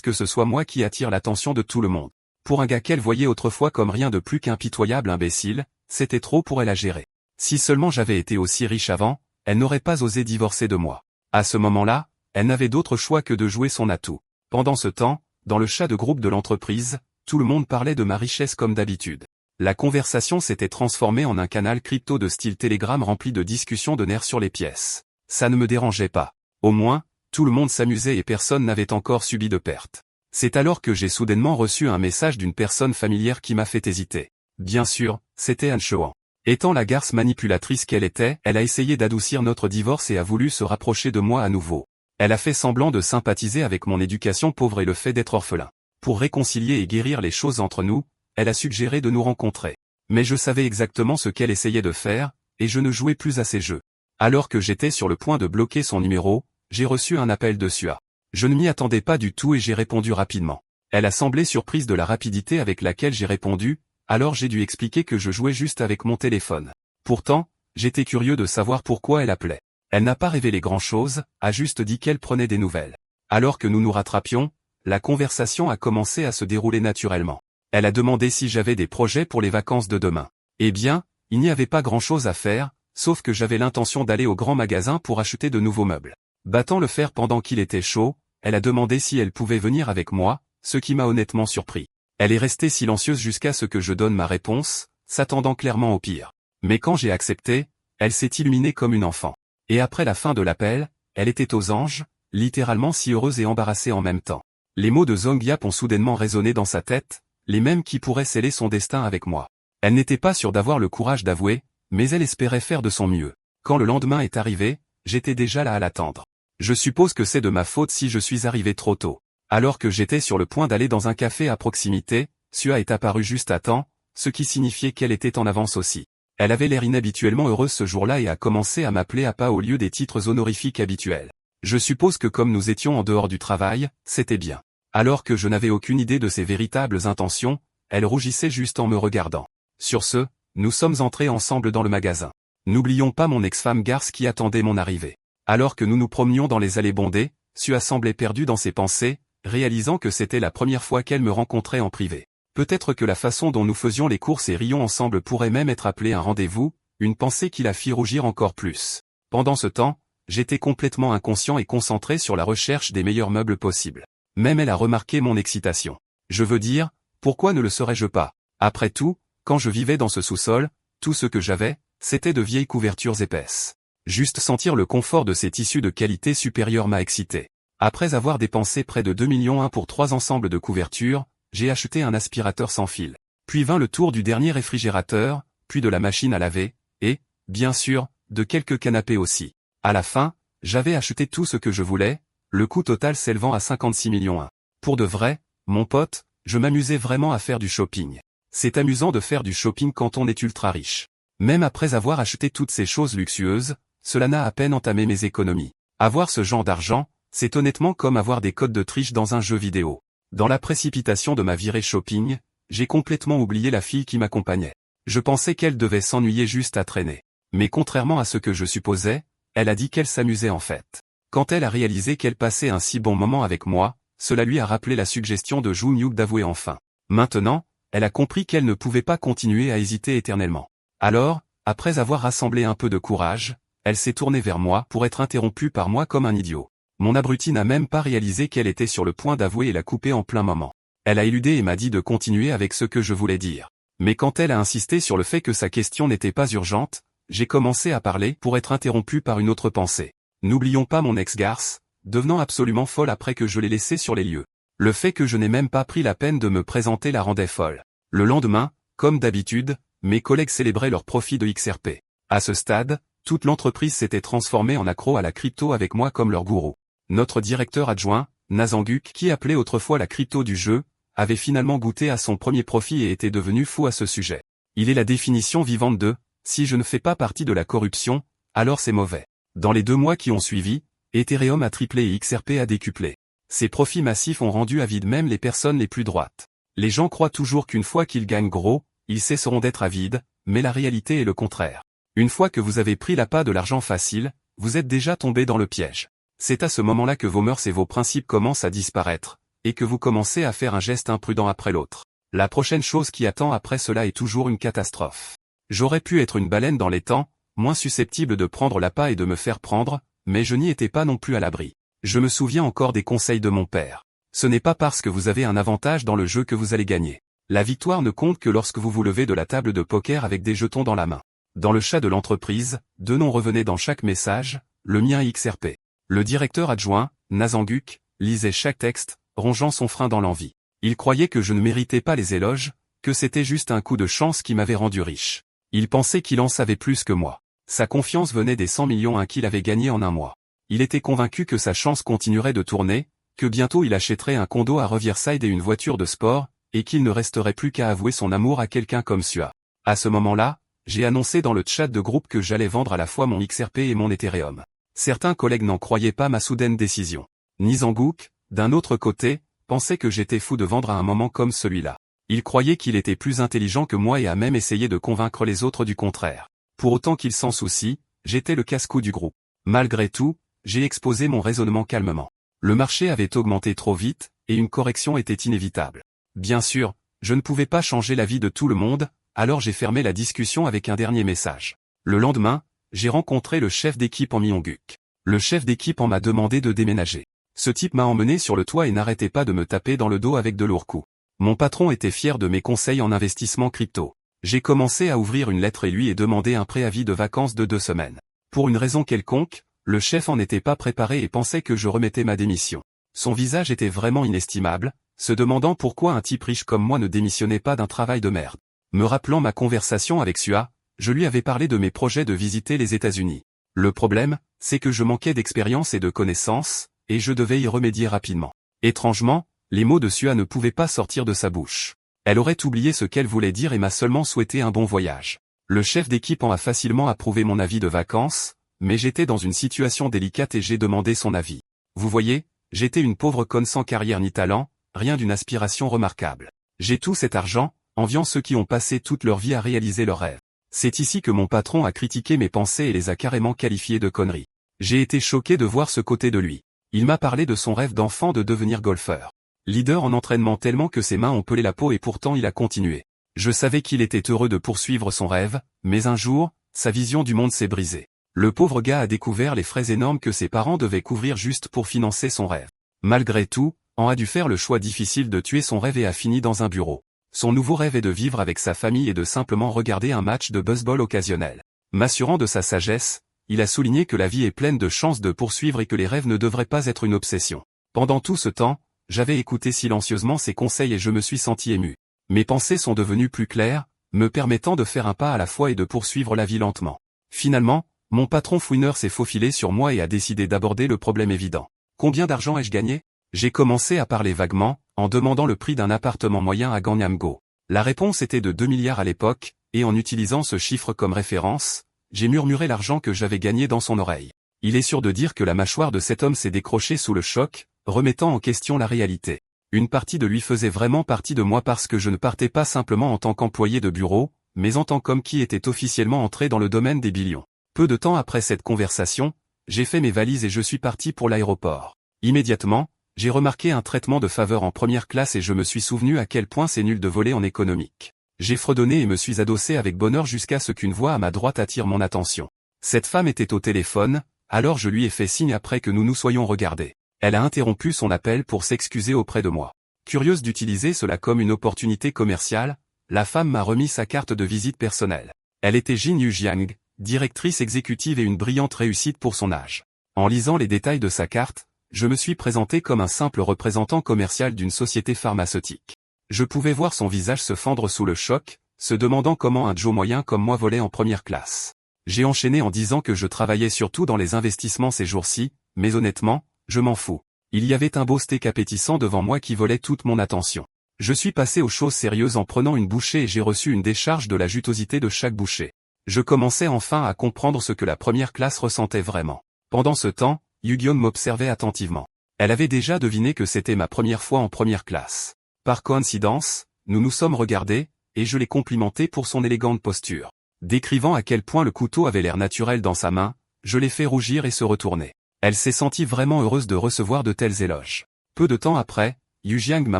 que ce soit moi qui attire l'attention de tout le monde. Pour un gars qu'elle voyait autrefois comme rien de plus qu'un pitoyable imbécile, c'était trop pour elle à gérer. Si seulement j'avais été aussi riche avant, elle n'aurait pas osé divorcer de moi. À ce moment-là, elle n'avait d'autre choix que de jouer son atout. Pendant ce temps, dans le chat de groupe de l'entreprise, tout le monde parlait de ma richesse comme d'habitude. La conversation s'était transformée en un canal crypto de style Telegram rempli de discussions de nerfs sur les pièces. Ça ne me dérangeait pas. Au moins, tout le monde s'amusait et personne n'avait encore subi de perte. C'est alors que j'ai soudainement reçu un message d'une personne familière qui m'a fait hésiter. Bien sûr, c'était Anne Chohan. Étant la garce manipulatrice qu'elle était, elle a essayé d'adoucir notre divorce et a voulu se rapprocher de moi à nouveau. Elle a fait semblant de sympathiser avec mon éducation pauvre et le fait d'être orphelin. Pour réconcilier et guérir les choses entre nous, elle a suggéré de nous rencontrer. Mais je savais exactement ce qu'elle essayait de faire, et je ne jouais plus à ses jeux. Alors que j'étais sur le point de bloquer son numéro, j'ai reçu un appel de Sua. Je ne m'y attendais pas du tout et j'ai répondu rapidement. Elle a semblé surprise de la rapidité avec laquelle j'ai répondu, alors j'ai dû expliquer que je jouais juste avec mon téléphone. Pourtant, j'étais curieux de savoir pourquoi elle appelait. Elle n'a pas révélé grand-chose, a juste dit qu'elle prenait des nouvelles. Alors que nous nous rattrapions, la conversation a commencé à se dérouler naturellement. Elle a demandé si j'avais des projets pour les vacances de demain. Eh bien, il n'y avait pas grand-chose à faire, sauf que j'avais l'intention d'aller au grand magasin pour acheter de nouveaux meubles. Battant le fer pendant qu'il était chaud, elle a demandé si elle pouvait venir avec moi, ce qui m'a honnêtement surpris. Elle est restée silencieuse jusqu'à ce que je donne ma réponse, s'attendant clairement au pire. Mais quand j'ai accepté, elle s'est illuminée comme une enfant. Et après la fin de l'appel, elle était aux anges, littéralement si heureuse et embarrassée en même temps. Les mots de Zong Yap ont soudainement résonné dans sa tête, les mêmes qui pourraient sceller son destin avec moi. Elle n'était pas sûre d'avoir le courage d'avouer, mais elle espérait faire de son mieux. Quand le lendemain est arrivé, j'étais déjà là à l'attendre. Je suppose que c'est de ma faute si je suis arrivé trop tôt. Alors que j'étais sur le point d'aller dans un café à proximité, Sua est apparue juste à temps, ce qui signifiait qu'elle était en avance aussi. Elle avait l'air inhabituellement heureuse ce jour-là et a commencé à m'appeler à pas au lieu des titres honorifiques habituels. Je suppose que comme nous étions en dehors du travail, c'était bien. Alors que je n'avais aucune idée de ses véritables intentions, elle rougissait juste en me regardant. Sur ce, nous sommes entrés ensemble dans le magasin. N'oublions pas mon ex-femme Garce qui attendait mon arrivée. Alors que nous nous promenions dans les allées bondées, Sua semblait perdue dans ses pensées, réalisant que c'était la première fois qu'elle me rencontrait en privé. Peut-être que la façon dont nous faisions les courses et rions ensemble pourrait même être appelée un rendez-vous, une pensée qui la fit rougir encore plus. Pendant ce temps, j'étais complètement inconscient et concentré sur la recherche des meilleurs meubles possibles. Même elle a remarqué mon excitation. Je veux dire, pourquoi ne le serais-je pas? Après tout, quand je vivais dans ce sous-sol, tout ce que j'avais, c'était de vieilles couvertures épaisses. Juste sentir le confort de ces tissus de qualité supérieure m'a excité. Après avoir dépensé près de 2,1 millions pour 3 ensembles de couvertures, j'ai acheté un aspirateur sans fil. Puis vint le tour du dernier réfrigérateur, puis de la machine à laver, et, bien sûr, de quelques canapés aussi. À la fin, j'avais acheté tout ce que je voulais, le coût total s'élevant à 56,1 millions. Pour de vrai, mon pote, je m'amusais vraiment à faire du shopping. C'est amusant de faire du shopping quand on est ultra riche. Même après avoir acheté toutes ces choses luxueuses, cela n'a à peine entamé mes économies. Avoir ce genre d'argent, c'est honnêtement comme avoir des codes de triche dans un jeu vidéo. Dans la précipitation de ma virée shopping, j'ai complètement oublié la fille qui m'accompagnait. Je pensais qu'elle devait s'ennuyer juste à traîner. Mais contrairement à ce que je supposais, elle a dit qu'elle s'amusait en fait. Quand elle a réalisé qu'elle passait un si bon moment avec moi, cela lui a rappelé la suggestion de Jung Yuk d'avouer enfin. Maintenant, elle a compris qu'elle ne pouvait pas continuer à hésiter éternellement. Alors, après avoir rassemblé un peu de courage, elle s'est tournée vers moi pour être interrompue par moi comme un idiot. Mon abruti n'a même pas réalisé qu'elle était sur le point d'avouer et l'a coupé en plein moment. Elle a éludé et m'a dit de continuer avec ce que je voulais dire. Mais quand elle a insisté sur le fait que sa question n'était pas urgente, j'ai commencé à parler pour être interrompu par une autre pensée. N'oublions pas mon ex-garce, devenant absolument folle après que je l'ai laissée sur les lieux. Le fait que je n'ai même pas pris la peine de me présenter la rendait folle. Le lendemain, comme d'habitude, mes collègues célébraient leur profit de XRP. À ce stade, toute l'entreprise s'était transformée en accro à la crypto avec moi comme leur gourou. Notre directeur adjoint, Nazanguk, qui appelait autrefois la crypto du jeu, avait finalement goûté à son premier profit et était devenu fou à ce sujet. Il est la définition vivante de « si je ne fais pas partie de la corruption, alors c'est mauvais ». Dans les 2 mois qui ont suivi, Ethereum a triplé et XRP a décuplé. Ces profits massifs ont rendu avides même les personnes les plus droites. Les gens croient toujours qu'une fois qu'ils gagnent gros, ils cesseront d'être avides, mais la réalité est le contraire. Une fois que vous avez pris l'appât de l'argent facile, vous êtes déjà tombé dans le piège. C'est à ce moment-là que vos mœurs et vos principes commencent à disparaître, et que vous commencez à faire un geste imprudent après l'autre. La prochaine chose qui attend après cela est toujours une catastrophe. J'aurais pu être une baleine dans les temps, moins susceptible de prendre l'appât et de me faire prendre, mais je n'y étais pas non plus à l'abri. Je me souviens encore des conseils de mon père. Ce n'est pas parce que vous avez un avantage dans le jeu que vous allez gagner. La victoire ne compte que lorsque vous vous levez de la table de poker avec des jetons dans la main. Dans le chat de l'entreprise, 2 noms revenaient dans chaque message, le mien et XRP. Le directeur adjoint, Nazanguk, lisait chaque texte, rongeant son frein dans l'envie. Il croyait que je ne méritais pas les éloges, que c'était juste un coup de chance qui m'avait rendu riche. Il pensait qu'il en savait plus que moi. Sa confiance venait des 100 millions qu'il avait gagnés en un mois. Il était convaincu que sa chance continuerait de tourner, que bientôt il achèterait un condo à Riverside et une voiture de sport, et qu'il ne resterait plus qu'à avouer son amour à quelqu'un comme Sua. À ce moment-là, j'ai annoncé dans le chat de groupe que j'allais vendre à la fois mon XRP et mon Ethereum. Certains collègues n'en croyaient pas ma soudaine décision. Nizangouk, d'un autre côté, pensait que j'étais fou de vendre à un moment comme celui-là. Il croyait qu'il était plus intelligent que moi et a même essayé de convaincre les autres du contraire. Pour autant qu'il s'en soucie, j'étais le casse-cou du groupe. Malgré tout, j'ai exposé mon raisonnement calmement. Le marché avait augmenté trop vite, et une correction était inévitable. Bien sûr, je ne pouvais pas changer la vie de tout le monde, alors j'ai fermé la discussion avec un dernier message. Le lendemain, j'ai rencontré le chef d'équipe en Myonguk. Le chef d'équipe en m'a demandé de déménager. Ce type m'a emmené sur le toit et n'arrêtait pas de me taper dans le dos avec de lourds coups. Mon patron était fier de mes conseils en investissement crypto. J'ai commencé à ouvrir une lettre et lui ai demandé un préavis de vacances de 2 semaines. Pour une raison quelconque, le chef en n'était pas préparé et pensait que je remettais ma démission. Son visage était vraiment inestimable, se demandant pourquoi un type riche comme moi ne démissionnait pas d'un travail de merde. Me rappelant ma conversation avec Sua, je lui avais parlé de mes projets de visiter les États-Unis. Le problème, c'est que je manquais d'expérience et de connaissances, et je devais y remédier rapidement. Étrangement, les mots de Sua ne pouvaient pas sortir de sa bouche. Elle aurait oublié ce qu'elle voulait dire et m'a seulement souhaité un bon voyage. Le chef d'équipe en a facilement approuvé mon avis de vacances, mais j'étais dans une situation délicate et j'ai demandé son avis. Vous voyez, j'étais une pauvre conne sans carrière ni talent, rien d'une aspiration remarquable. J'ai tout cet argent, enviant ceux qui ont passé toute leur vie à réaliser leurs rêves. C'est ici que mon patron a critiqué mes pensées et les a carrément qualifiées de conneries. J'ai été choqué de voir ce côté de lui. Il m'a parlé de son rêve d'enfant de devenir golfeur. Leader en entraînement tellement que ses mains ont pelé la peau et pourtant il a continué. Je savais qu'il était heureux de poursuivre son rêve, mais un jour, sa vision du monde s'est brisée. Le pauvre gars a découvert les frais énormes que ses parents devaient couvrir juste pour financer son rêve. Malgré tout, on a dû faire le choix difficile de tuer son rêve et a fini dans un bureau. Son nouveau rêve est de vivre avec sa famille et de simplement regarder un match de baseball occasionnel. M'assurant de sa sagesse, il a souligné que la vie est pleine de chances de poursuivre et que les rêves ne devraient pas être une obsession. Pendant tout ce temps, j'avais écouté silencieusement ses conseils et je me suis senti ému. Mes pensées sont devenues plus claires, me permettant de faire un pas à la fois et de poursuivre la vie lentement. Finalement, mon patron fouineur s'est faufilé sur moi et a décidé d'aborder le problème évident. Combien d'argent ai-je gagné? J'ai commencé à parler vaguement, en demandant le prix d'un appartement moyen à Gangnam-go. La réponse était de 2 milliards à l'époque, et en utilisant ce chiffre comme référence, j'ai murmuré l'argent que j'avais gagné dans son oreille. Il est sûr de dire que la mâchoire de cet homme s'est décrochée sous le choc, remettant en question la réalité. Une partie de lui faisait vraiment partie de moi parce que je ne partais pas simplement en tant qu'employé de bureau, mais en tant qu'homme qui était officiellement entré dans le domaine des billions. Peu de temps après cette conversation, j'ai fait mes valises et je suis parti pour l'aéroport. Immédiatement, j'ai remarqué un traitement de faveur en première classe et je me suis souvenu à quel point c'est nul de voler en économique. J'ai fredonné et me suis adossé avec bonheur jusqu'à ce qu'une voix à ma droite attire mon attention. Cette femme était au téléphone, alors je lui ai fait signe après que nous nous soyons regardés. Elle a interrompu son appel pour s'excuser auprès de moi. Curieuse d'utiliser cela comme une opportunité commerciale, la femme m'a remis sa carte de visite personnelle. Elle était Jin Yu-jiang, directrice exécutive et une brillante réussite pour son âge. En lisant les détails de sa carte, je me suis présenté comme un simple représentant commercial d'une société pharmaceutique. Je pouvais voir son visage se fendre sous le choc, se demandant comment un Joe moyen comme moi volait en première classe. J'ai enchaîné en disant que je travaillais surtout dans les investissements ces jours-ci, mais honnêtement, je m'en fous. Il y avait un beau steak appétissant devant moi qui volait toute mon attention. Je suis passé aux choses sérieuses en prenant une bouchée et j'ai reçu une décharge de la jutosité de chaque bouchée. Je commençais enfin à comprendre ce que la première classe ressentait vraiment. Pendant ce temps, Yu-Gi-Oh m'observait attentivement. Elle avait déjà deviné que c'était ma première fois en première classe. Par coïncidence, nous nous sommes regardés, et je l'ai complimenté pour son élégante posture. Décrivant à quel point le couteau avait l'air naturel dans sa main, je l'ai fait rougir et se retourner. Elle s'est sentie vraiment heureuse de recevoir de tels éloges. Peu de temps après, Yu Jiang m'a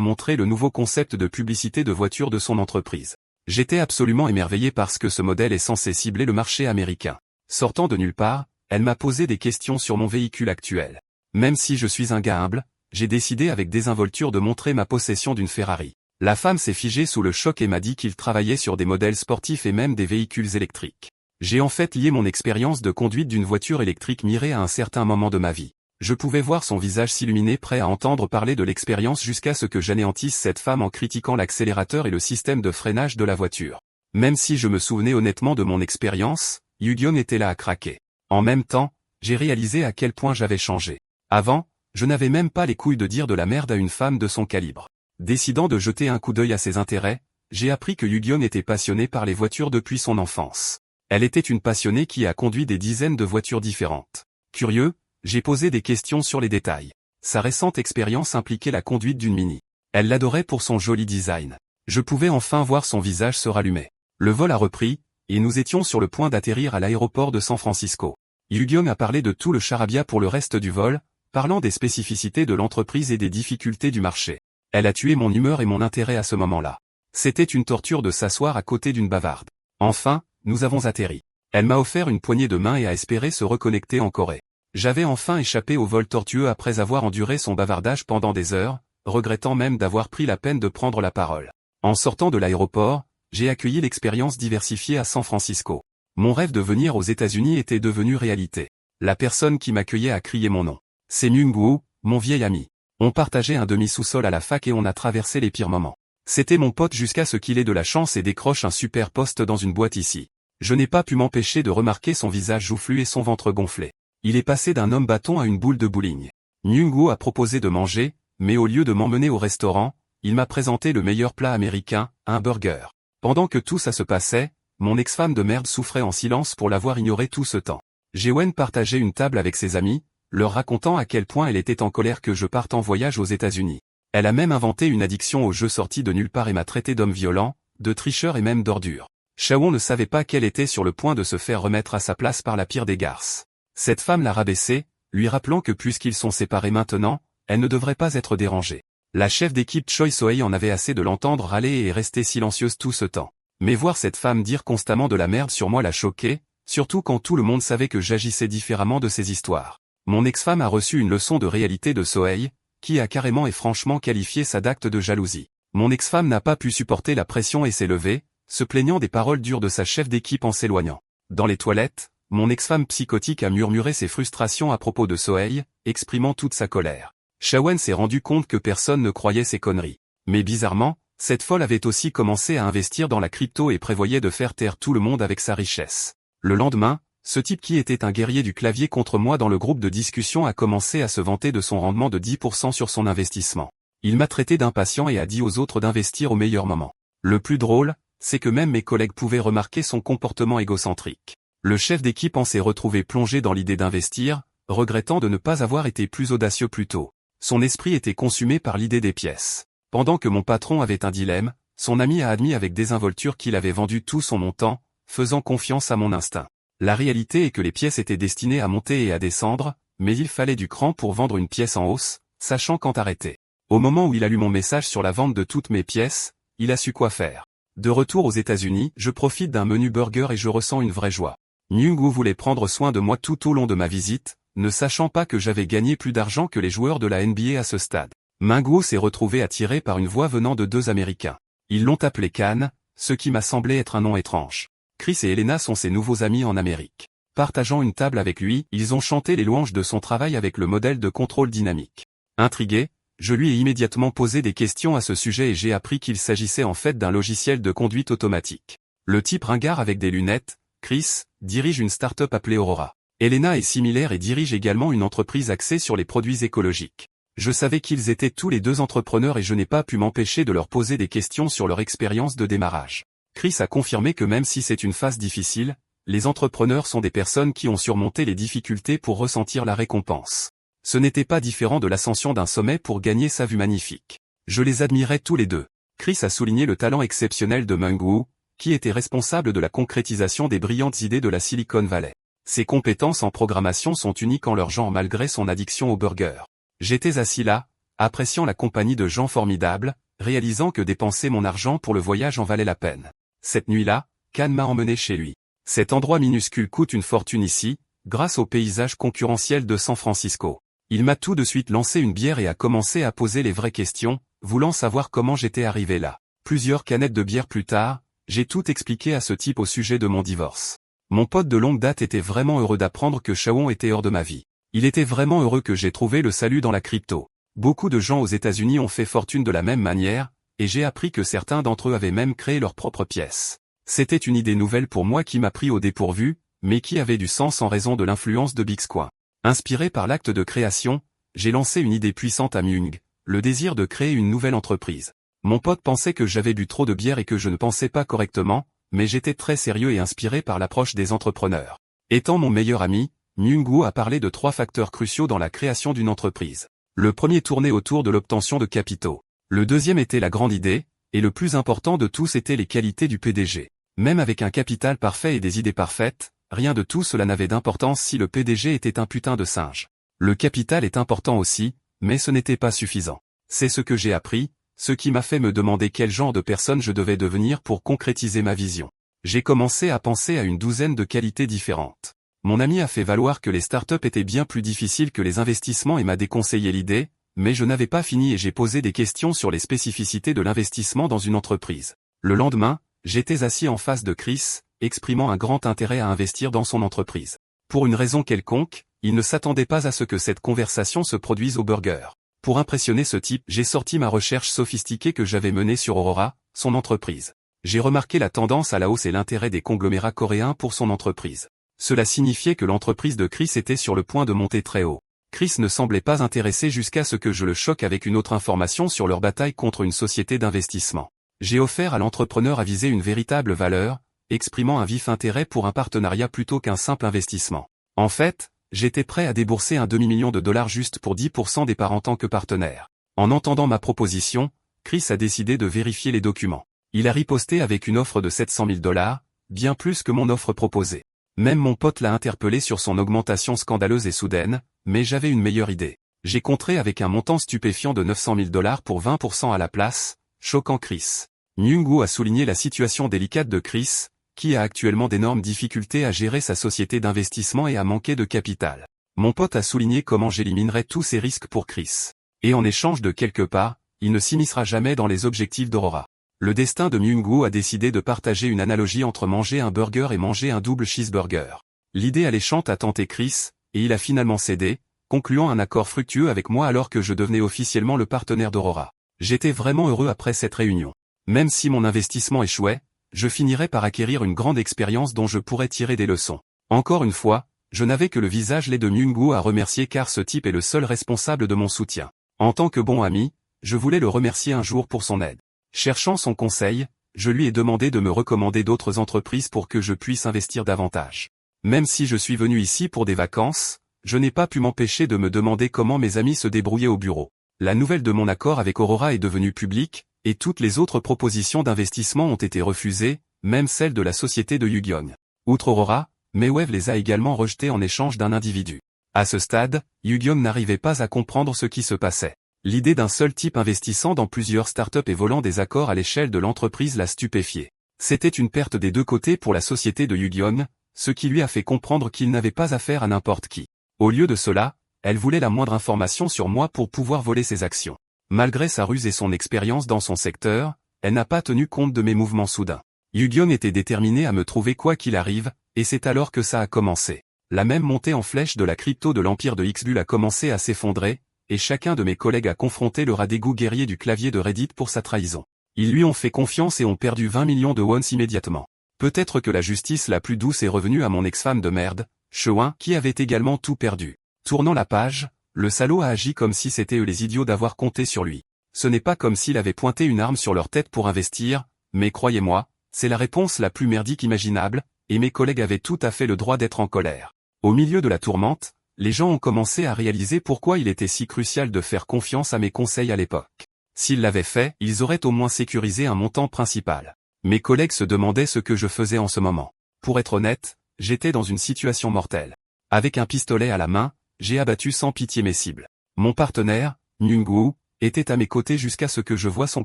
montré le nouveau concept de publicité de voiture de son entreprise. J'étais absolument émerveillé parce que ce modèle est censé cibler le marché américain. Sortant de nulle part, elle m'a posé des questions sur mon véhicule actuel. Même si je suis un gars humble, j'ai décidé avec désinvolture de montrer ma possession d'une Ferrari. La femme s'est figée sous le choc et m'a dit qu'il travaillait sur des modèles sportifs et même des véhicules électriques. J'ai en fait lié mon expérience de conduite d'une voiture électrique mirée à un certain moment de ma vie. Je pouvais voir son visage s'illuminer prêt à entendre parler de l'expérience jusqu'à ce que j'anéantisse cette femme en critiquant l'accélérateur et le système de freinage de la voiture. Même si je me souvenais honnêtement de mon expérience, Yu-Gi-Oh était là à craquer. En même temps, j'ai réalisé à quel point j'avais changé. Avant, je n'avais même pas les couilles de dire de la merde à une femme de son calibre. Décidant de jeter un coup d'œil à ses intérêts, j'ai appris que Yu-Gi-Oh était passionnée par les voitures depuis son enfance. Elle était une passionnée qui a conduit des dizaines de voitures différentes. Curieux, j'ai posé des questions sur les détails. Sa récente expérience impliquait la conduite d'une Mini. Elle l'adorait pour son joli design. Je pouvais enfin voir son visage se rallumer. Le vol a repris, et nous étions sur le point d'atterrir à l'aéroport de San Francisco. Yu-Gi-Oh a parlé de tout le charabia pour le reste du vol, parlant des spécificités de l'entreprise et des difficultés du marché. Elle a tué mon humeur et mon intérêt à ce moment-là. C'était une torture de s'asseoir à côté d'une bavarde. Enfin, nous avons atterri. Elle m'a offert une poignée de main et a espéré se reconnecter en Corée. J'avais enfin échappé au vol tortueux après avoir enduré son bavardage pendant des heures, regrettant même d'avoir pris la peine de prendre la parole. En sortant de l'aéroport, j'ai accueilli l'expérience diversifiée à San Francisco. Mon rêve de venir aux États-Unis était devenu réalité. La personne qui m'accueillait a crié mon nom. C'est Myung-Woo, mon vieil ami. On partageait un demi-sous-sol à la fac et on a traversé les pires moments. C'était mon pote jusqu'à ce qu'il ait de la chance et décroche un super poste dans une boîte ici. Je n'ai pas pu m'empêcher de remarquer son visage joufflu et son ventre gonflé. Il est passé d'un homme bâton à une boule de bowling. Myung-Woo a proposé de manger, mais au lieu de m'emmener au restaurant, il m'a présenté le meilleur plat américain, un burger. Pendant que tout ça se passait, mon ex-femme de merde souffrait en silence pour l'avoir ignoré tout ce temps. Jewen partageait une table avec ses amis, leur racontant à quel point elle était en colère que je parte en voyage aux États-Unis. Elle a même inventé une addiction aux jeux sortis de nulle part et m'a traité d'homme violent, de tricheur et même d'ordure. Shawon ne savait pas qu'elle était sur le point de se faire remettre à sa place par la pire des garces. Cette femme l'a rabaissée, lui rappelant que puisqu'ils sont séparés maintenant, elle ne devrait pas être dérangée. La chef d'équipe Choi So-hei en avait assez de l'entendre râler et est restée silencieuse tout ce temps. Mais voir cette femme dire constamment de la merde sur moi l'a choquée, surtout quand tout le monde savait que j'agissais différemment de ces histoires. Mon ex-femme a reçu une leçon de réalité de So-hei, qui a carrément et franchement qualifié ça d'acte de jalousie. Mon ex-femme n'a pas pu supporter la pression et s'est levée, se plaignant des paroles dures de sa chef d'équipe en s'éloignant. Dans les toilettes, mon ex-femme psychotique a murmuré ses frustrations à propos de So-hei, exprimant toute sa colère. Shawon s'est rendu compte que personne ne croyait ses conneries. Mais bizarrement, cette folle avait aussi commencé à investir dans la crypto et prévoyait de faire taire tout le monde avec sa richesse. Le lendemain, ce type qui était un guerrier du clavier contre moi dans le groupe de discussion a commencé à se vanter de son rendement de 10% sur son investissement. Il m'a traité d'impatient et a dit aux autres d'investir au meilleur moment. Le plus drôle, c'est que même mes collègues pouvaient remarquer son comportement égocentrique. Le chef d'équipe en s'est retrouvé plongé dans l'idée d'investir, regrettant de ne pas avoir été plus audacieux plus tôt. Son esprit était consumé par l'idée des pièces. Pendant que mon patron avait un dilemme, son ami a admis avec désinvolture qu'il avait vendu tout son montant, faisant confiance à mon instinct. La réalité est que les pièces étaient destinées à monter et à descendre, mais il fallait du cran pour vendre une pièce en hausse, sachant quand arrêter. Au moment où il a lu mon message sur la vente de toutes mes pièces, il a su quoi faire. De retour aux États-Unis, je profite d'un menu burger et je ressens une vraie joie. Myung-Woo voulait prendre soin de moi tout au long de ma visite, ne sachant pas que j'avais gagné plus d'argent que les joueurs de la NBA à ce stade. Myung-Woo s'est retrouvé attiré par une voix venant de deux Américains. Ils l'ont appelé Khan, ce qui m'a semblé être un nom étrange. Chris et Elena sont ses nouveaux amis en Amérique. Partageant une table avec lui, ils ont chanté les louanges de son travail avec le modèle de contrôle dynamique. Intrigué, je lui ai immédiatement posé des questions à ce sujet et j'ai appris qu'il s'agissait en fait d'un logiciel de conduite automatique. Le type ringard avec des lunettes, Chris, dirige une start-up appelée Aurora. Elena est similaire et dirige également une entreprise axée sur les produits écologiques. Je savais qu'ils étaient tous les deux entrepreneurs et je n'ai pas pu m'empêcher de leur poser des questions sur leur expérience de démarrage. Chris a confirmé que même si c'est une phase difficile, les entrepreneurs sont des personnes qui ont surmonté les difficultés pour ressentir la récompense. Ce n'était pas différent de l'ascension d'un sommet pour gagner sa vue magnifique. Je les admirais tous les deux. Chris a souligné le talent exceptionnel de Meng Wu, qui était responsable de la concrétisation des brillantes idées de la Silicon Valley. Ses compétences en programmation sont uniques en leur genre malgré son addiction aux burgers. J'étais assis là, appréciant la compagnie de gens formidables, réalisant que dépenser mon argent pour le voyage en valait la peine. Cette nuit-là, Khan m'a emmené chez lui. Cet endroit minuscule coûte une fortune ici, grâce au paysage concurrentiel de San Francisco. Il m'a tout de suite lancé une bière et a commencé à poser les vraies questions, voulant savoir comment j'étais arrivé là. Plusieurs canettes de bière plus tard, j'ai tout expliqué à ce type au sujet de mon divorce. Mon pote de longue date était vraiment heureux d'apprendre que Shawon était hors de ma vie. Il était vraiment heureux que j'ai trouvé le salut dans la crypto. Beaucoup de gens aux États-Unis ont fait fortune de la même manière, et j'ai appris que certains d'entre eux avaient même créé leur propre pièce. C'était une idée nouvelle pour moi qui m'a pris au dépourvu, mais qui avait du sens en raison de l'influence de Bixcoin. Inspiré par l'acte de création, j'ai lancé une idée puissante à Myung, le désir de créer une nouvelle entreprise. Mon pote pensait que j'avais bu trop de bière et que je ne pensais pas correctement, mais j'étais très sérieux et inspiré par l'approche des entrepreneurs. Étant mon meilleur ami, Myung Wu a parlé de 3 facteurs cruciaux dans la création d'une entreprise. Le premier tournait autour de l'obtention de capitaux. Le deuxième était la grande idée, et le plus important de tous étaient les qualités du PDG. Même avec un capital parfait et des idées parfaites, rien de tout cela n'avait d'importance si le PDG était un putain de singe. Le capital est important aussi, mais ce n'était pas suffisant. C'est ce que j'ai appris, ce qui m'a fait me demander quel genre de personne je devais devenir pour concrétiser ma vision. J'ai commencé à penser à une douzaine de qualités différentes. Mon ami a fait valoir que les startups étaient bien plus difficiles que les investissements et m'a déconseillé l'idée, mais je n'avais pas fini et j'ai posé des questions sur les spécificités de l'investissement dans une entreprise. Le lendemain, j'étais assis en face de Chris, exprimant un grand intérêt à investir dans son entreprise. Pour une raison quelconque, il ne s'attendait pas à ce que cette conversation se produise au burger. Pour impressionner ce type, j'ai sorti ma recherche sophistiquée que j'avais menée sur Aurora, son entreprise. J'ai remarqué la tendance à la hausse et l'intérêt des conglomérats coréens pour son entreprise. Cela signifiait que l'entreprise de Chris était sur le point de monter très haut. Chris ne semblait pas intéressé jusqu'à ce que je le choque avec une autre information sur leur bataille contre une société d'investissement. J'ai offert à l'entrepreneur avisé une véritable valeur, exprimant un vif intérêt pour un partenariat plutôt qu'un simple investissement. En fait, j'étais prêt à débourser un demi-million de dollars juste pour 10% des parts en tant que partenaire. En entendant ma proposition, Chris a décidé de vérifier les documents. Il a riposté avec une offre de 700 000 $, bien plus que mon offre proposée. Même mon pote l'a interpellé sur son augmentation scandaleuse et soudaine, mais j'avais une meilleure idée. J'ai contré avec un montant stupéfiant de 900 000 $ pour 20% à la place, choquant Chris. Myung Wu a souligné la situation délicate de Chris, qui a actuellement d'énormes difficultés à gérer sa société d'investissement et à manquer de capital. Mon pote a souligné comment j'éliminerais tous ces risques pour Chris. Et en échange de quelques pas, il ne s'immiscera jamais dans les objectifs d'Aurora. Le destin de Myung Wu a décidé de partager une analogie entre manger un burger et manger un double cheeseburger. L'idée alléchante a tenté Chris, et il a finalement cédé, concluant un accord fructueux avec moi alors que je devenais officiellement le partenaire d'Aurora. J'étais vraiment heureux après cette réunion. Même si mon investissement échouait, je finirais par acquérir une grande expérience dont je pourrais tirer des leçons. Encore une fois, je n'avais que le visage laid de Myung Wu à remercier car ce type est le seul responsable de mon soutien. En tant que bon ami, je voulais le remercier un jour pour son aide. Cherchant son conseil, je lui ai demandé de me recommander d'autres entreprises pour que je puisse investir davantage. Même si je suis venu ici pour des vacances, je n'ai pas pu m'empêcher de me demander comment mes amis se débrouillaient au bureau. La nouvelle de mon accord avec Aurora est devenue publique, et toutes les autres propositions d'investissement ont été refusées, même celle de la société de Yugyeong. Outre Aurora, Mewev les a également rejetées en échange d'un individu. À ce stade, Yugyeong n'arrivait pas à comprendre ce qui se passait. L'idée d'un seul type investissant dans plusieurs startups et volant des accords à l'échelle de l'entreprise l'a stupéfié. C'était une perte des deux côtés pour la société de Yugyeong, ce qui lui a fait comprendre qu'il n'avait pas affaire à n'importe qui. Au lieu de cela, elle voulait la moindre information sur moi pour pouvoir voler ses actions. Malgré sa ruse et son expérience dans son secteur, elle n'a pas tenu compte de mes mouvements soudains. Yugyeong était déterminé à me trouver quoi qu'il arrive, et c'est alors que ça a commencé. La même montée en flèche de la crypto de l'empire de Xbull a commencé à s'effondrer, et chacun de mes collègues a confronté le ras-des-goûts guerrier du clavier de Reddit pour sa trahison. Ils lui ont fait confiance et ont perdu 20 millions de wons immédiatement. Peut-être que la justice la plus douce est revenue à mon ex-femme de merde, Shewin, qui avait également tout perdu. Tournant la page, Le salaud a agi comme si c'était eux les idiots d'avoir compté sur lui. Ce n'est pas comme s'il avait pointé une arme sur leur tête pour investir, mais croyez-moi, c'est la réponse la plus merdique imaginable, et mes collègues avaient tout à fait le droit d'être en colère. Au milieu de la tourmente, les gens ont commencé à réaliser pourquoi il était si crucial de faire confiance à mes conseils à l'époque. S'ils l'avaient fait, ils auraient au moins sécurisé un montant principal. Mes collègues se demandaient ce que je faisais en ce moment. Pour être honnête, j'étais dans une situation mortelle. Avec un pistolet à la main, j'ai abattu sans pitié mes cibles. Mon partenaire, Nyungu, était à mes côtés jusqu'à ce que je voie son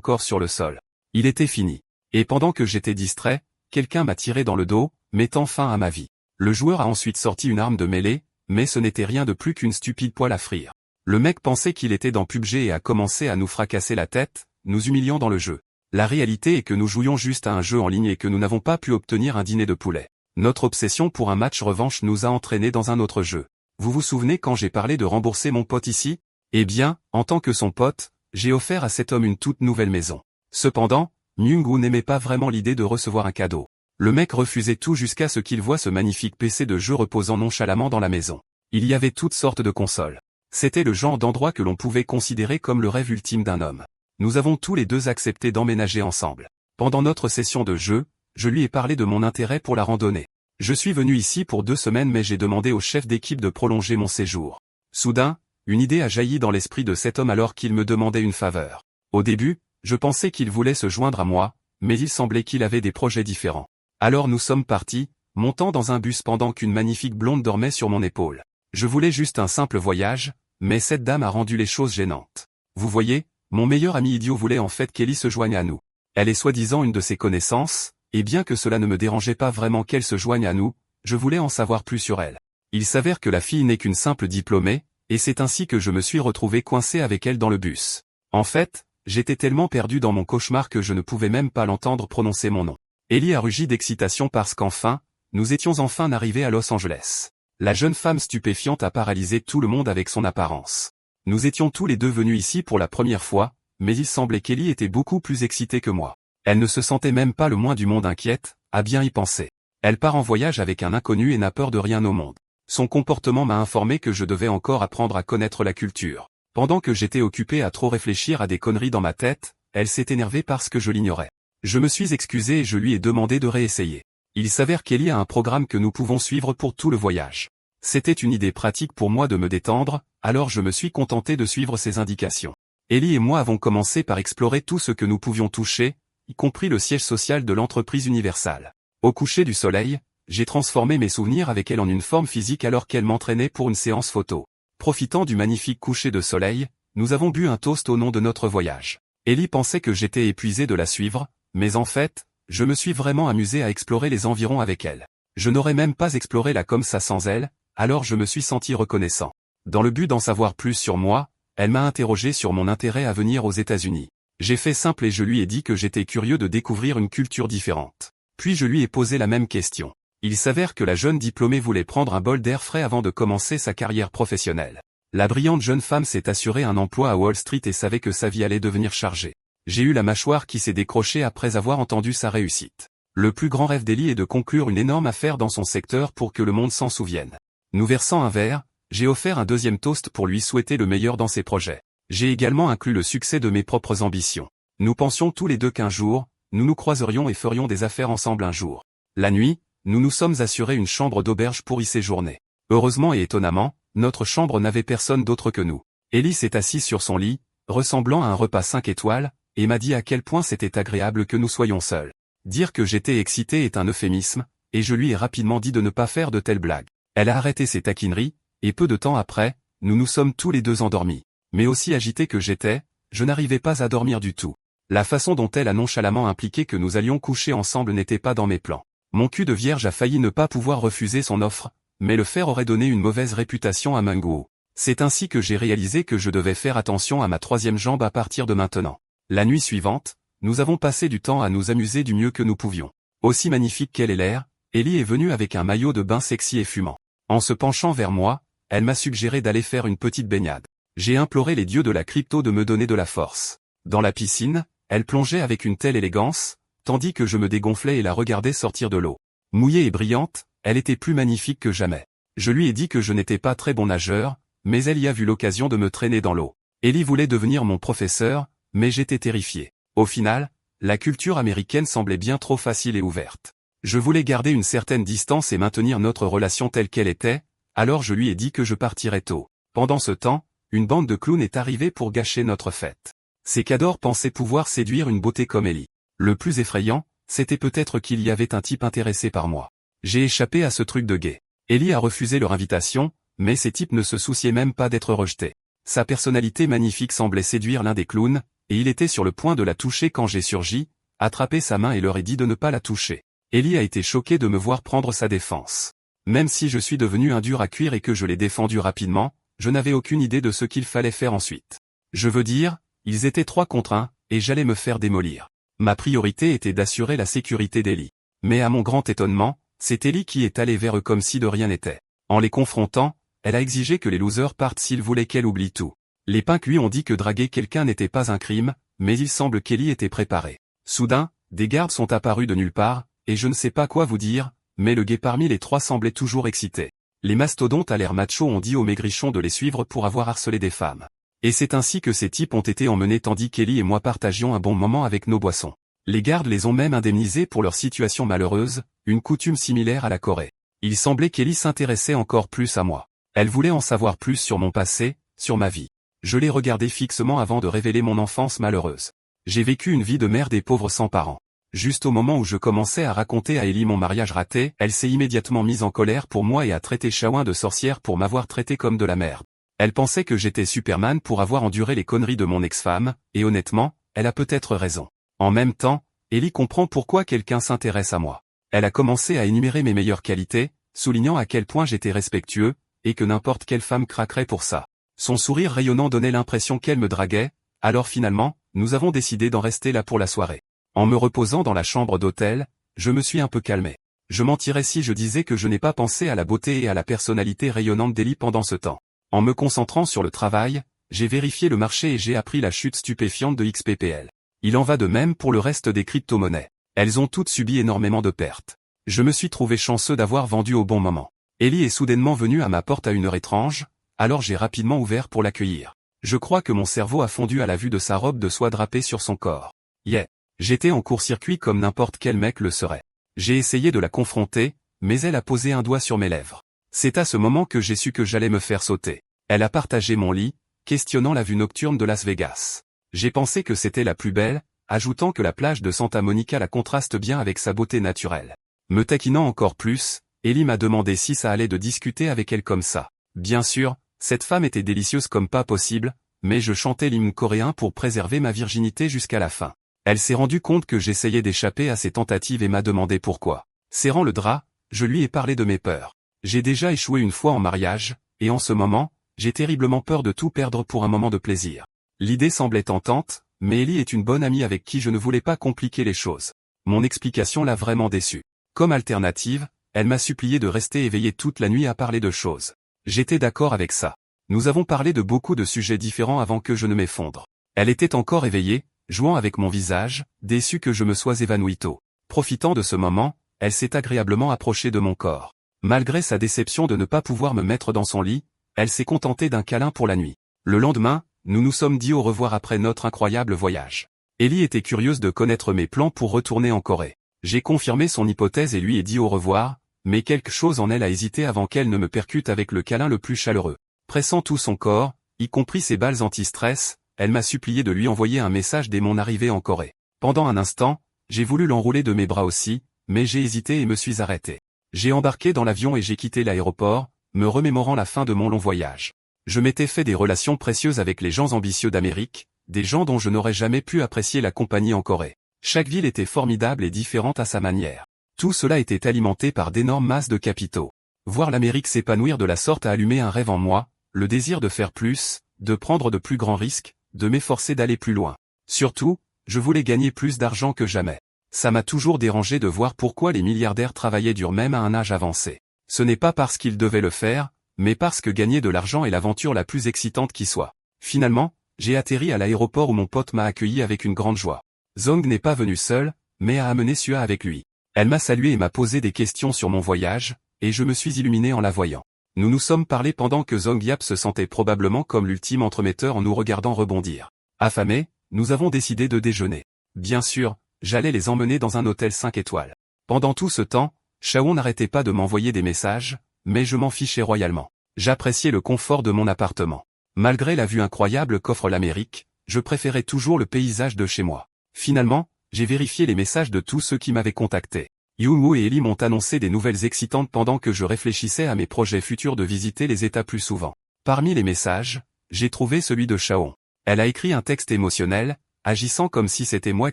corps sur le sol. Il était fini. Et pendant que j'étais distrait, quelqu'un m'a tiré dans le dos, mettant fin à ma vie. Le joueur a ensuite sorti une arme de mêlée, mais ce n'était rien de plus qu'une stupide poêle à frire. Le mec pensait qu'il était dans PUBG et a commencé à nous fracasser la tête, nous humiliant dans le jeu. La réalité est que nous jouions juste à un jeu en ligne et que nous n'avons pas pu obtenir un dîner de poulet. Notre obsession pour un match revanche nous a entraînés dans un autre jeu. Vous vous souvenez quand j'ai parlé de rembourser mon pote ici? Eh bien, en tant que son pote, j'ai offert à cet homme une toute nouvelle maison. Cependant, Nyungu n'aimait pas vraiment l'idée de recevoir un cadeau. Le mec refusait tout jusqu'à ce qu'il voie ce magnifique PC de jeu reposant nonchalamment dans la maison. Il y avait toutes sortes de consoles. C'était le genre d'endroit que l'on pouvait considérer comme le rêve ultime d'un homme. Nous avons tous les deux accepté d'emménager ensemble. Pendant notre session de jeu, je lui ai parlé de mon intérêt pour la randonnée. Je suis venu ici pour 2 semaines mais j'ai demandé au chef d'équipe de prolonger mon séjour. Soudain, une idée a jailli dans l'esprit de cet homme alors qu'il me demandait une faveur. Au début, je pensais qu'il voulait se joindre à moi, mais il semblait qu'il avait des projets différents. Alors nous sommes partis, montant dans un bus pendant qu'une magnifique blonde dormait sur mon épaule. Je voulais juste un simple voyage, mais cette dame a rendu les choses gênantes. Vous voyez, mon meilleur ami idiot voulait en fait qu'Ellie se joigne à nous. Elle est soi-disant une de ses connaissances, et bien que cela ne me dérangeait pas vraiment qu'elle se joigne à nous, je voulais en savoir plus sur elle. Il s'avère que la fille n'est qu'une simple diplômée, et c'est ainsi que je me suis retrouvé coincé avec elle dans le bus. En fait, j'étais tellement perdu dans mon cauchemar que je ne pouvais même pas l'entendre prononcer mon nom. Ellie a rugi d'excitation parce qu'enfin, nous étions enfin arrivés à Los Angeles. La jeune femme stupéfiante a paralysé tout le monde avec son apparence. Nous étions tous les deux venus ici pour la première fois, mais il semblait qu'Ellie était beaucoup plus excitée que moi. Elle ne se sentait même pas le moins du monde inquiète, à bien y penser. Elle part en voyage avec un inconnu et n'a peur de rien au monde. Son comportement m'a informé que je devais encore apprendre à connaître la culture. Pendant que j'étais occupé à trop réfléchir à des conneries dans ma tête, elle s'est énervée parce que je l'ignorais. Je me suis excusé et je lui ai demandé de réessayer. Il s'avère qu'Ellie a un programme que nous pouvons suivre pour tout le voyage. C'était une idée pratique pour moi de me détendre, alors je me suis contenté de suivre ses indications. Ellie et moi avons commencé par explorer tout ce que nous pouvions toucher, y compris le siège social de l'entreprise Universal. Au coucher du soleil, j'ai transformé mes souvenirs avec elle en une forme physique alors qu'elle m'entraînait pour une séance photo. Profitant du magnifique coucher de soleil, nous avons bu un toast au nom de notre voyage. Ellie pensait que j'étais épuisé de la suivre, mais en fait, je me suis vraiment amusé à explorer les environs avec elle. Je n'aurais même pas exploré là comme ça sans elle, alors je me suis senti reconnaissant. Dans le but d'en savoir plus sur moi, elle m'a interrogé sur mon intérêt à venir aux États-Unis. J'ai fait simple et je lui ai dit que j'étais curieux de découvrir une culture différente. Puis je lui ai posé la même question. Il s'avère que la jeune diplômée voulait prendre un bol d'air frais avant de commencer sa carrière professionnelle. La brillante jeune femme s'est assurée un emploi à Wall Street et savait que sa vie allait devenir chargée. J'ai eu la mâchoire qui s'est décrochée après avoir entendu sa réussite. Le plus grand rêve d'Ellie est de conclure une énorme affaire dans son secteur pour que le monde s'en souvienne. Nous versant un verre, j'ai offert un deuxième toast pour lui souhaiter le meilleur dans ses projets. J'ai également inclus le succès de mes propres ambitions. Nous pensions tous les deux qu'un jour, nous nous croiserions et ferions des affaires ensemble un jour. La nuit, nous nous sommes assurés une chambre d'auberge pour y séjourner. Heureusement et étonnamment, notre chambre n'avait personne d'autre que nous. Ellie s'est assise sur son lit, ressemblant à un repas 5 étoiles, et m'a dit à quel point c'était agréable que nous soyons seuls. Dire que j'étais excité est un euphémisme, et je lui ai rapidement dit de ne pas faire de telles blagues. Elle a arrêté ses taquineries, et peu de temps après, nous nous sommes tous les deux endormis. Mais aussi agité que j'étais, je n'arrivais pas à dormir du tout. La façon dont elle a nonchalamment impliqué que nous allions coucher ensemble n'était pas dans mes plans. Mon cul de vierge a failli ne pas pouvoir refuser son offre, mais le faire aurait donné une mauvaise réputation à Mungo. C'est ainsi que j'ai réalisé que je devais faire attention à ma troisième jambe à partir de maintenant. La nuit suivante, nous avons passé du temps à nous amuser du mieux que nous pouvions. Aussi magnifique qu'elle ait l'air, Ellie est venue avec un maillot de bain sexy et fumant. En se penchant vers moi, elle m'a suggéré d'aller faire une petite baignade. J'ai imploré les dieux de la crypto de me donner de la force. Dans la piscine, elle plongeait avec une telle élégance, tandis que je me dégonflais et la regardais sortir de l'eau. Mouillée et brillante, elle était plus magnifique que jamais. Je lui ai dit que je n'étais pas très bon nageur, mais elle y a vu l'occasion de me traîner dans l'eau. Ellie voulait devenir mon professeur, mais j'étais terrifié. Au final, la culture américaine semblait bien trop facile et ouverte. Je voulais garder une certaine distance et maintenir notre relation telle qu'elle était, alors je lui ai dit que je partirais tôt. Pendant ce temps, une bande de clowns est arrivée pour gâcher notre fête. Ces cadors pensaient pouvoir séduire une beauté comme Ellie. Le plus effrayant, c'était peut-être qu'il y avait un type intéressé par moi. J'ai échappé à ce truc de gay. Ellie a refusé leur invitation, mais ces types ne se souciaient même pas d'être rejetés. Sa personnalité magnifique semblait séduire l'un des clowns, et il était sur le point de la toucher quand j'ai surgi, attrapé sa main et leur ai dit de ne pas la toucher. Ellie a été choquée de me voir prendre sa défense. Même si je suis devenu un dur à cuire et que je l'ai défendu rapidement, je n'avais aucune idée de ce qu'il fallait faire ensuite. Je veux dire, ils étaient 3 contre 1, et j'allais me faire démolir. Ma priorité était d'assurer la sécurité d'Ellie. Mais à mon grand étonnement, c'est Ellie qui est allée vers eux comme si de rien n'était. En les confrontant, elle a exigé que les losers partent s'ils voulaient qu'elle oublie tout. Les punks lui ont dit que draguer quelqu'un n'était pas un crime, mais il semble qu'Ellie était préparée. Soudain, des gardes sont apparus de nulle part, et je ne sais pas quoi vous dire, mais le gay parmi les 3 semblait toujours excité. Les mastodontes à l'air macho ont dit aux maigrichons de les suivre pour avoir harcelé des femmes. Et c'est ainsi que ces types ont été emmenés tandis qu'Ellie et moi partagions un bon moment avec nos boissons. Les gardes les ont même indemnisés pour leur situation malheureuse, une coutume similaire à la Corée. Il semblait qu'Ellie s'intéressait encore plus à moi. Elle voulait en savoir plus sur mon passé, sur ma vie. Je l'ai regardée fixement avant de révéler mon enfance malheureuse. J'ai vécu une vie de mère des pauvres sans parents. Juste au moment où je commençais à raconter à Ellie mon mariage raté, elle s'est immédiatement mise en colère pour moi et a traité Shawan de sorcière pour m'avoir traité comme de la merde. Elle pensait que j'étais Superman pour avoir enduré les conneries de mon ex-femme, et honnêtement, elle a peut-être raison. En même temps, Ellie comprend pourquoi quelqu'un s'intéresse à moi. Elle a commencé à énumérer mes meilleures qualités, soulignant à quel point j'étais respectueux, et que n'importe quelle femme craquerait pour ça. Son sourire rayonnant donnait l'impression qu'elle me draguait, alors finalement, nous avons décidé d'en rester là pour la soirée. En me reposant dans la chambre d'hôtel, je me suis un peu calmé. Je mentirais si je disais que je n'ai pas pensé à la beauté et à la personnalité rayonnante d'Ellie pendant ce temps. En me concentrant sur le travail, j'ai vérifié le marché et j'ai appris la chute stupéfiante de XPPL. Il en va de même pour le reste des crypto-monnaies. Elles ont toutes subi énormément de pertes. Je me suis trouvé chanceux d'avoir vendu au bon moment. Ellie est soudainement venue à ma porte à une heure étrange, alors j'ai rapidement ouvert pour l'accueillir. Je crois que mon cerveau a fondu à la vue de sa robe de soie drapée sur son corps. Yeah. J'étais en court-circuit comme n'importe quel mec le serait. J'ai essayé de la confronter, mais elle a posé un doigt sur mes lèvres. C'est à ce moment que j'ai su que j'allais me faire sauter. Elle a partagé mon lit, questionnant la vue nocturne de Las Vegas. J'ai pensé que c'était la plus belle, ajoutant que la plage de Santa Monica la contraste bien avec sa beauté naturelle. Me taquinant encore plus, Ellie m'a demandé si ça allait de discuter avec elle comme ça. Bien sûr, cette femme était délicieuse comme pas possible, mais je chantais l'hymne coréen pour préserver ma virginité jusqu'à la fin. Elle s'est rendue compte que j'essayais d'échapper à ses tentatives et m'a demandé pourquoi. Serrant le drap, je lui ai parlé de mes peurs. J'ai déjà échoué une fois en mariage, et en ce moment, j'ai terriblement peur de tout perdre pour un moment de plaisir. L'idée semblait tentante, mais Ellie est une bonne amie avec qui je ne voulais pas compliquer les choses. Mon explication l'a vraiment déçue. Comme alternative, elle m'a supplié de rester éveillée toute la nuit à parler de choses. J'étais d'accord avec ça. Nous avons parlé de beaucoup de sujets différents avant que je ne m'effondre. Elle était encore éveillée, jouant avec mon visage, déçue que je me sois évanoui tôt. Profitant de ce moment, elle s'est agréablement approchée de mon corps. Malgré sa déception de ne pas pouvoir me mettre dans son lit, elle s'est contentée d'un câlin pour la nuit. Le lendemain, nous nous sommes dit au revoir après notre incroyable voyage. Ellie était curieuse de connaître mes plans pour retourner en Corée. J'ai confirmé son hypothèse et lui ai dit au revoir, mais quelque chose en elle a hésité avant qu'elle ne me percute avec le câlin le plus chaleureux. Pressant tout son corps, y compris ses balles anti-stress, elle m'a supplié de lui envoyer un message dès mon arrivée en Corée. Pendant un instant, j'ai voulu l'enrouler de mes bras aussi, mais j'ai hésité et me suis arrêté. J'ai embarqué dans l'avion et j'ai quitté l'aéroport, me remémorant la fin de mon long voyage. Je m'étais fait des relations précieuses avec les gens ambitieux d'Amérique, des gens dont je n'aurais jamais pu apprécier la compagnie en Corée. Chaque ville était formidable et différente à sa manière. Tout cela était alimenté par d'énormes masses de capitaux. Voir l'Amérique s'épanouir de la sorte a allumé un rêve en moi, le désir de faire plus, de prendre de plus grands risques, de m'efforcer d'aller plus loin. Surtout, je voulais gagner plus d'argent que jamais. Ça m'a toujours dérangé de voir pourquoi les milliardaires travaillaient dur même à un âge avancé. Ce n'est pas parce qu'ils devaient le faire, mais parce que gagner de l'argent est l'aventure la plus excitante qui soit. Finalement, j'ai atterri à l'aéroport où mon pote m'a accueilli avec une grande joie. Zong n'est pas venu seul, mais a amené Sua avec lui. Elle m'a salué et m'a posé des questions sur mon voyage, et je me suis illuminé en la voyant. Nous nous sommes parlé pendant que Zhongyap se sentait probablement comme l'ultime entremetteur en nous regardant rebondir. Affamés, nous avons décidé de déjeuner. Bien sûr, j'allais les emmener dans un hôtel 5 étoiles. Pendant tout ce temps, Shaon n'arrêtait pas de m'envoyer des messages, mais je m'en fichais royalement. J'appréciais le confort de mon appartement. Malgré la vue incroyable qu'offre l'Amérique, je préférais toujours le paysage de chez moi. Finalement, j'ai vérifié les messages de tous ceux qui m'avaient contacté. Yoon-woo et Ellie m'ont annoncé des nouvelles excitantes pendant que je réfléchissais à mes projets futurs de visiter les États plus souvent. Parmi les messages, j'ai trouvé celui de Shaon. Elle a écrit un texte émotionnel, agissant comme si c'était moi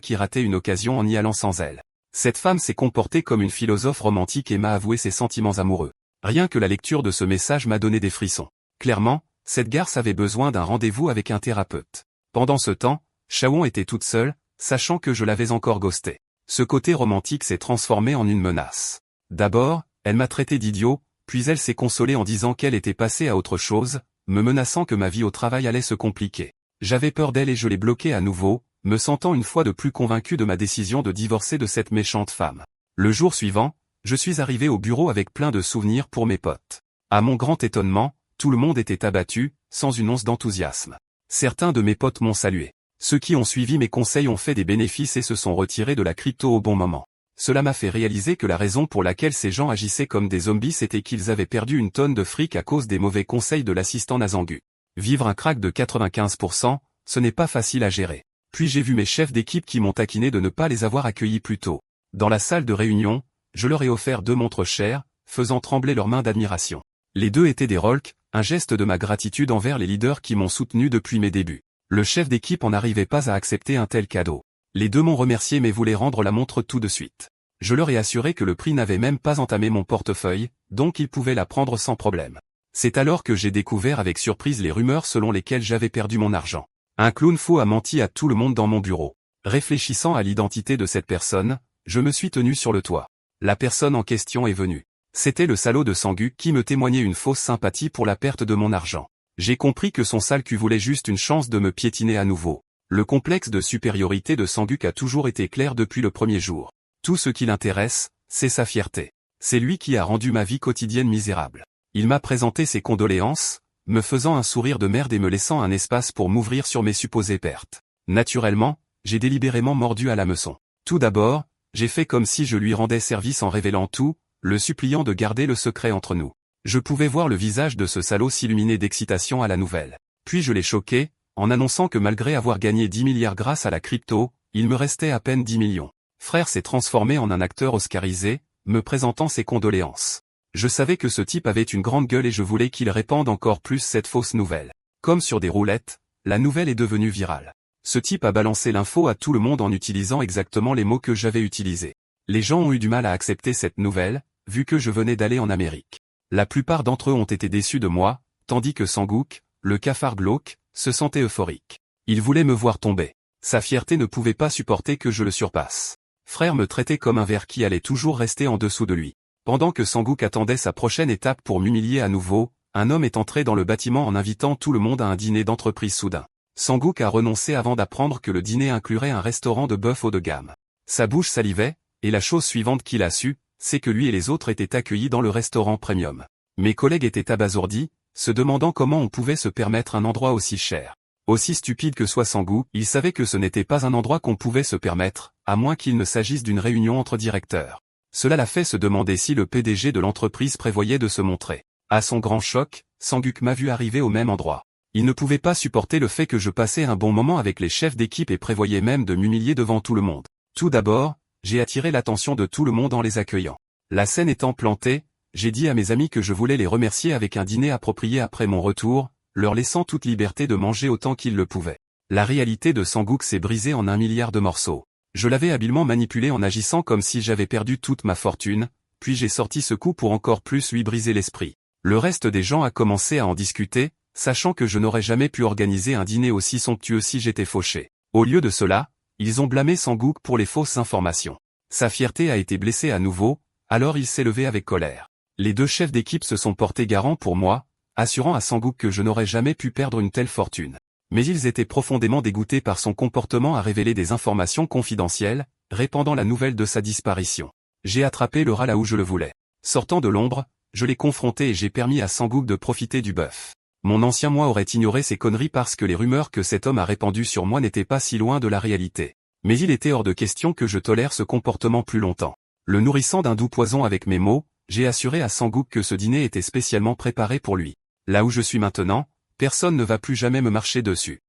qui ratais une occasion en y allant sans elle. Cette femme s'est comportée comme une philosophe romantique et m'a avoué ses sentiments amoureux. Rien que la lecture de ce message m'a donné des frissons. Clairement, cette garce avait besoin d'un rendez-vous avec un thérapeute. Pendant ce temps, Shaon était toute seule, sachant que je l'avais encore ghosté. Ce côté romantique s'est transformé en une menace. D'abord, elle m'a traité d'idiot, puis elle s'est consolée en disant qu'elle était passée à autre chose, me menaçant que ma vie au travail allait se compliquer. J'avais peur d'elle et je l'ai bloquée à nouveau, me sentant une fois de plus convaincu de ma décision de divorcer de cette méchante femme. Le jour suivant, je suis arrivé au bureau avec plein de souvenirs pour mes potes. À mon grand étonnement, tout le monde était abattu, sans une once d'enthousiasme. Certains de mes potes m'ont salué. Ceux qui ont suivi mes conseils ont fait des bénéfices et se sont retirés de la crypto au bon moment. Cela m'a fait réaliser que la raison pour laquelle ces gens agissaient comme des zombies c'était qu'ils avaient perdu une tonne de fric à cause des mauvais conseils de l'assistant Nazangu. Vivre un crack de 95%, ce n'est pas facile à gérer. Puis j'ai vu mes chefs d'équipe qui m'ont taquiné de ne pas les avoir accueillis plus tôt. Dans la salle de réunion, je leur ai offert 2 montres chères, faisant trembler leurs mains d'admiration. Les 2 étaient des Rolk, un geste de ma gratitude envers les leaders qui m'ont soutenu depuis mes débuts. Le chef d'équipe en n'arrivait pas à accepter un tel cadeau. Les 2 m'ont remercié mais voulaient rendre la montre tout de suite. Je leur ai assuré que le prix n'avait même pas entamé mon portefeuille, donc ils pouvaient la prendre sans problème. C'est alors que j'ai découvert avec surprise les rumeurs selon lesquelles j'avais perdu mon argent. Un clown faux a menti à tout le monde dans mon bureau. Réfléchissant à l'identité de cette personne, je me suis tenu sur le toit. La personne en question est venue. C'était le salaud de Sangu qui me témoignait une fausse sympathie pour la perte de mon argent. J'ai compris que son sale cul voulait juste une chance de me piétiner à nouveau. Le complexe de supériorité de Sanguk a toujours été clair depuis le premier jour. Tout ce qui l'intéresse, c'est sa fierté. C'est lui qui a rendu ma vie quotidienne misérable. Il m'a présenté ses condoléances, me faisant un sourire de merde et me laissant un espace pour m'ouvrir sur mes supposées pertes. Naturellement, j'ai délibérément mordu à l'hameçon. Tout d'abord, j'ai fait comme si je lui rendais service en révélant tout, le suppliant de garder le secret entre nous. Je pouvais voir le visage de ce salaud s'illuminer d'excitation à la nouvelle. Puis je l'ai choqué, en annonçant que malgré avoir gagné 10 milliards grâce à la crypto, il me restait à peine 10 millions. Frère s'est transformé en un acteur oscarisé, me présentant ses condoléances. Je savais que ce type avait une grande gueule et je voulais qu'il répande encore plus cette fausse nouvelle. Comme sur des roulettes, la nouvelle est devenue virale. Ce type a balancé l'info à tout le monde en utilisant exactement les mots que j'avais utilisés. Les gens ont eu du mal à accepter cette nouvelle, vu que je venais d'aller en Amérique. La plupart d'entre eux ont été déçus de moi, tandis que Sanguk, le cafard glauque, se sentait euphorique. Il voulait me voir tomber. Sa fierté ne pouvait pas supporter que je le surpasse. Frère me traitait comme un ver qui allait toujours rester en dessous de lui. Pendant que Sanguk attendait sa prochaine étape pour m'humilier à nouveau, un homme est entré dans le bâtiment en invitant tout le monde à un dîner d'entreprise soudain. Sanguk a renoncé avant d'apprendre que le dîner inclurait un restaurant de bœuf haut de gamme. Sa bouche salivait, et la chose suivante qu'il a su, c'est que lui et les autres étaient accueillis dans le restaurant premium. Mes collègues étaient abasourdis, se demandant comment on pouvait se permettre un endroit aussi cher. Aussi stupide que soit Sanguk, il savait que ce n'était pas un endroit qu'on pouvait se permettre, à moins qu'il ne s'agisse d'une réunion entre directeurs. Cela l'a fait se demander si le PDG de l'entreprise prévoyait de se montrer. À son grand choc, Sanguk m'a vu arriver au même endroit. Il ne pouvait pas supporter le fait que je passais un bon moment avec les chefs d'équipe et prévoyait même de m'humilier devant tout le monde. Tout d'abord, j'ai attiré l'attention de tout le monde en les accueillant. La scène étant plantée, j'ai dit à mes amis que je voulais les remercier avec un dîner approprié après mon retour, leur laissant toute liberté de manger autant qu'ils le pouvaient. La réalité de Sanguk s'est brisée en 1 milliard de morceaux. Je l'avais habilement manipulé en agissant comme si j'avais perdu toute ma fortune, puis j'ai sorti ce coup pour encore plus lui briser l'esprit. Le reste des gens a commencé à en discuter, sachant que je n'aurais jamais pu organiser un dîner aussi somptueux si j'étais fauché. Au lieu de cela, ils ont blâmé Sanguk pour les fausses informations. Sa fierté a été blessée à nouveau, alors il s'est levé avec colère. Les 2 chefs d'équipe se sont portés garants pour moi, assurant à Sanguk que je n'aurais jamais pu perdre une telle fortune. Mais ils étaient profondément dégoûtés par son comportement à révéler des informations confidentielles, répandant la nouvelle de sa disparition. J'ai attrapé le rat là où je le voulais. Sortant de l'ombre, je l'ai confronté et j'ai permis à Sangoku de profiter du bœuf. Mon ancien moi aurait ignoré ces conneries parce que les rumeurs que cet homme a répandues sur moi n'étaient pas si loin de la réalité. Mais il était hors de question que je tolère ce comportement plus longtemps. Le nourrissant d'un doux poison avec mes mots, j'ai assuré à Sangoku que ce dîner était spécialement préparé pour lui. Là où je suis maintenant, personne ne va plus jamais me marcher dessus.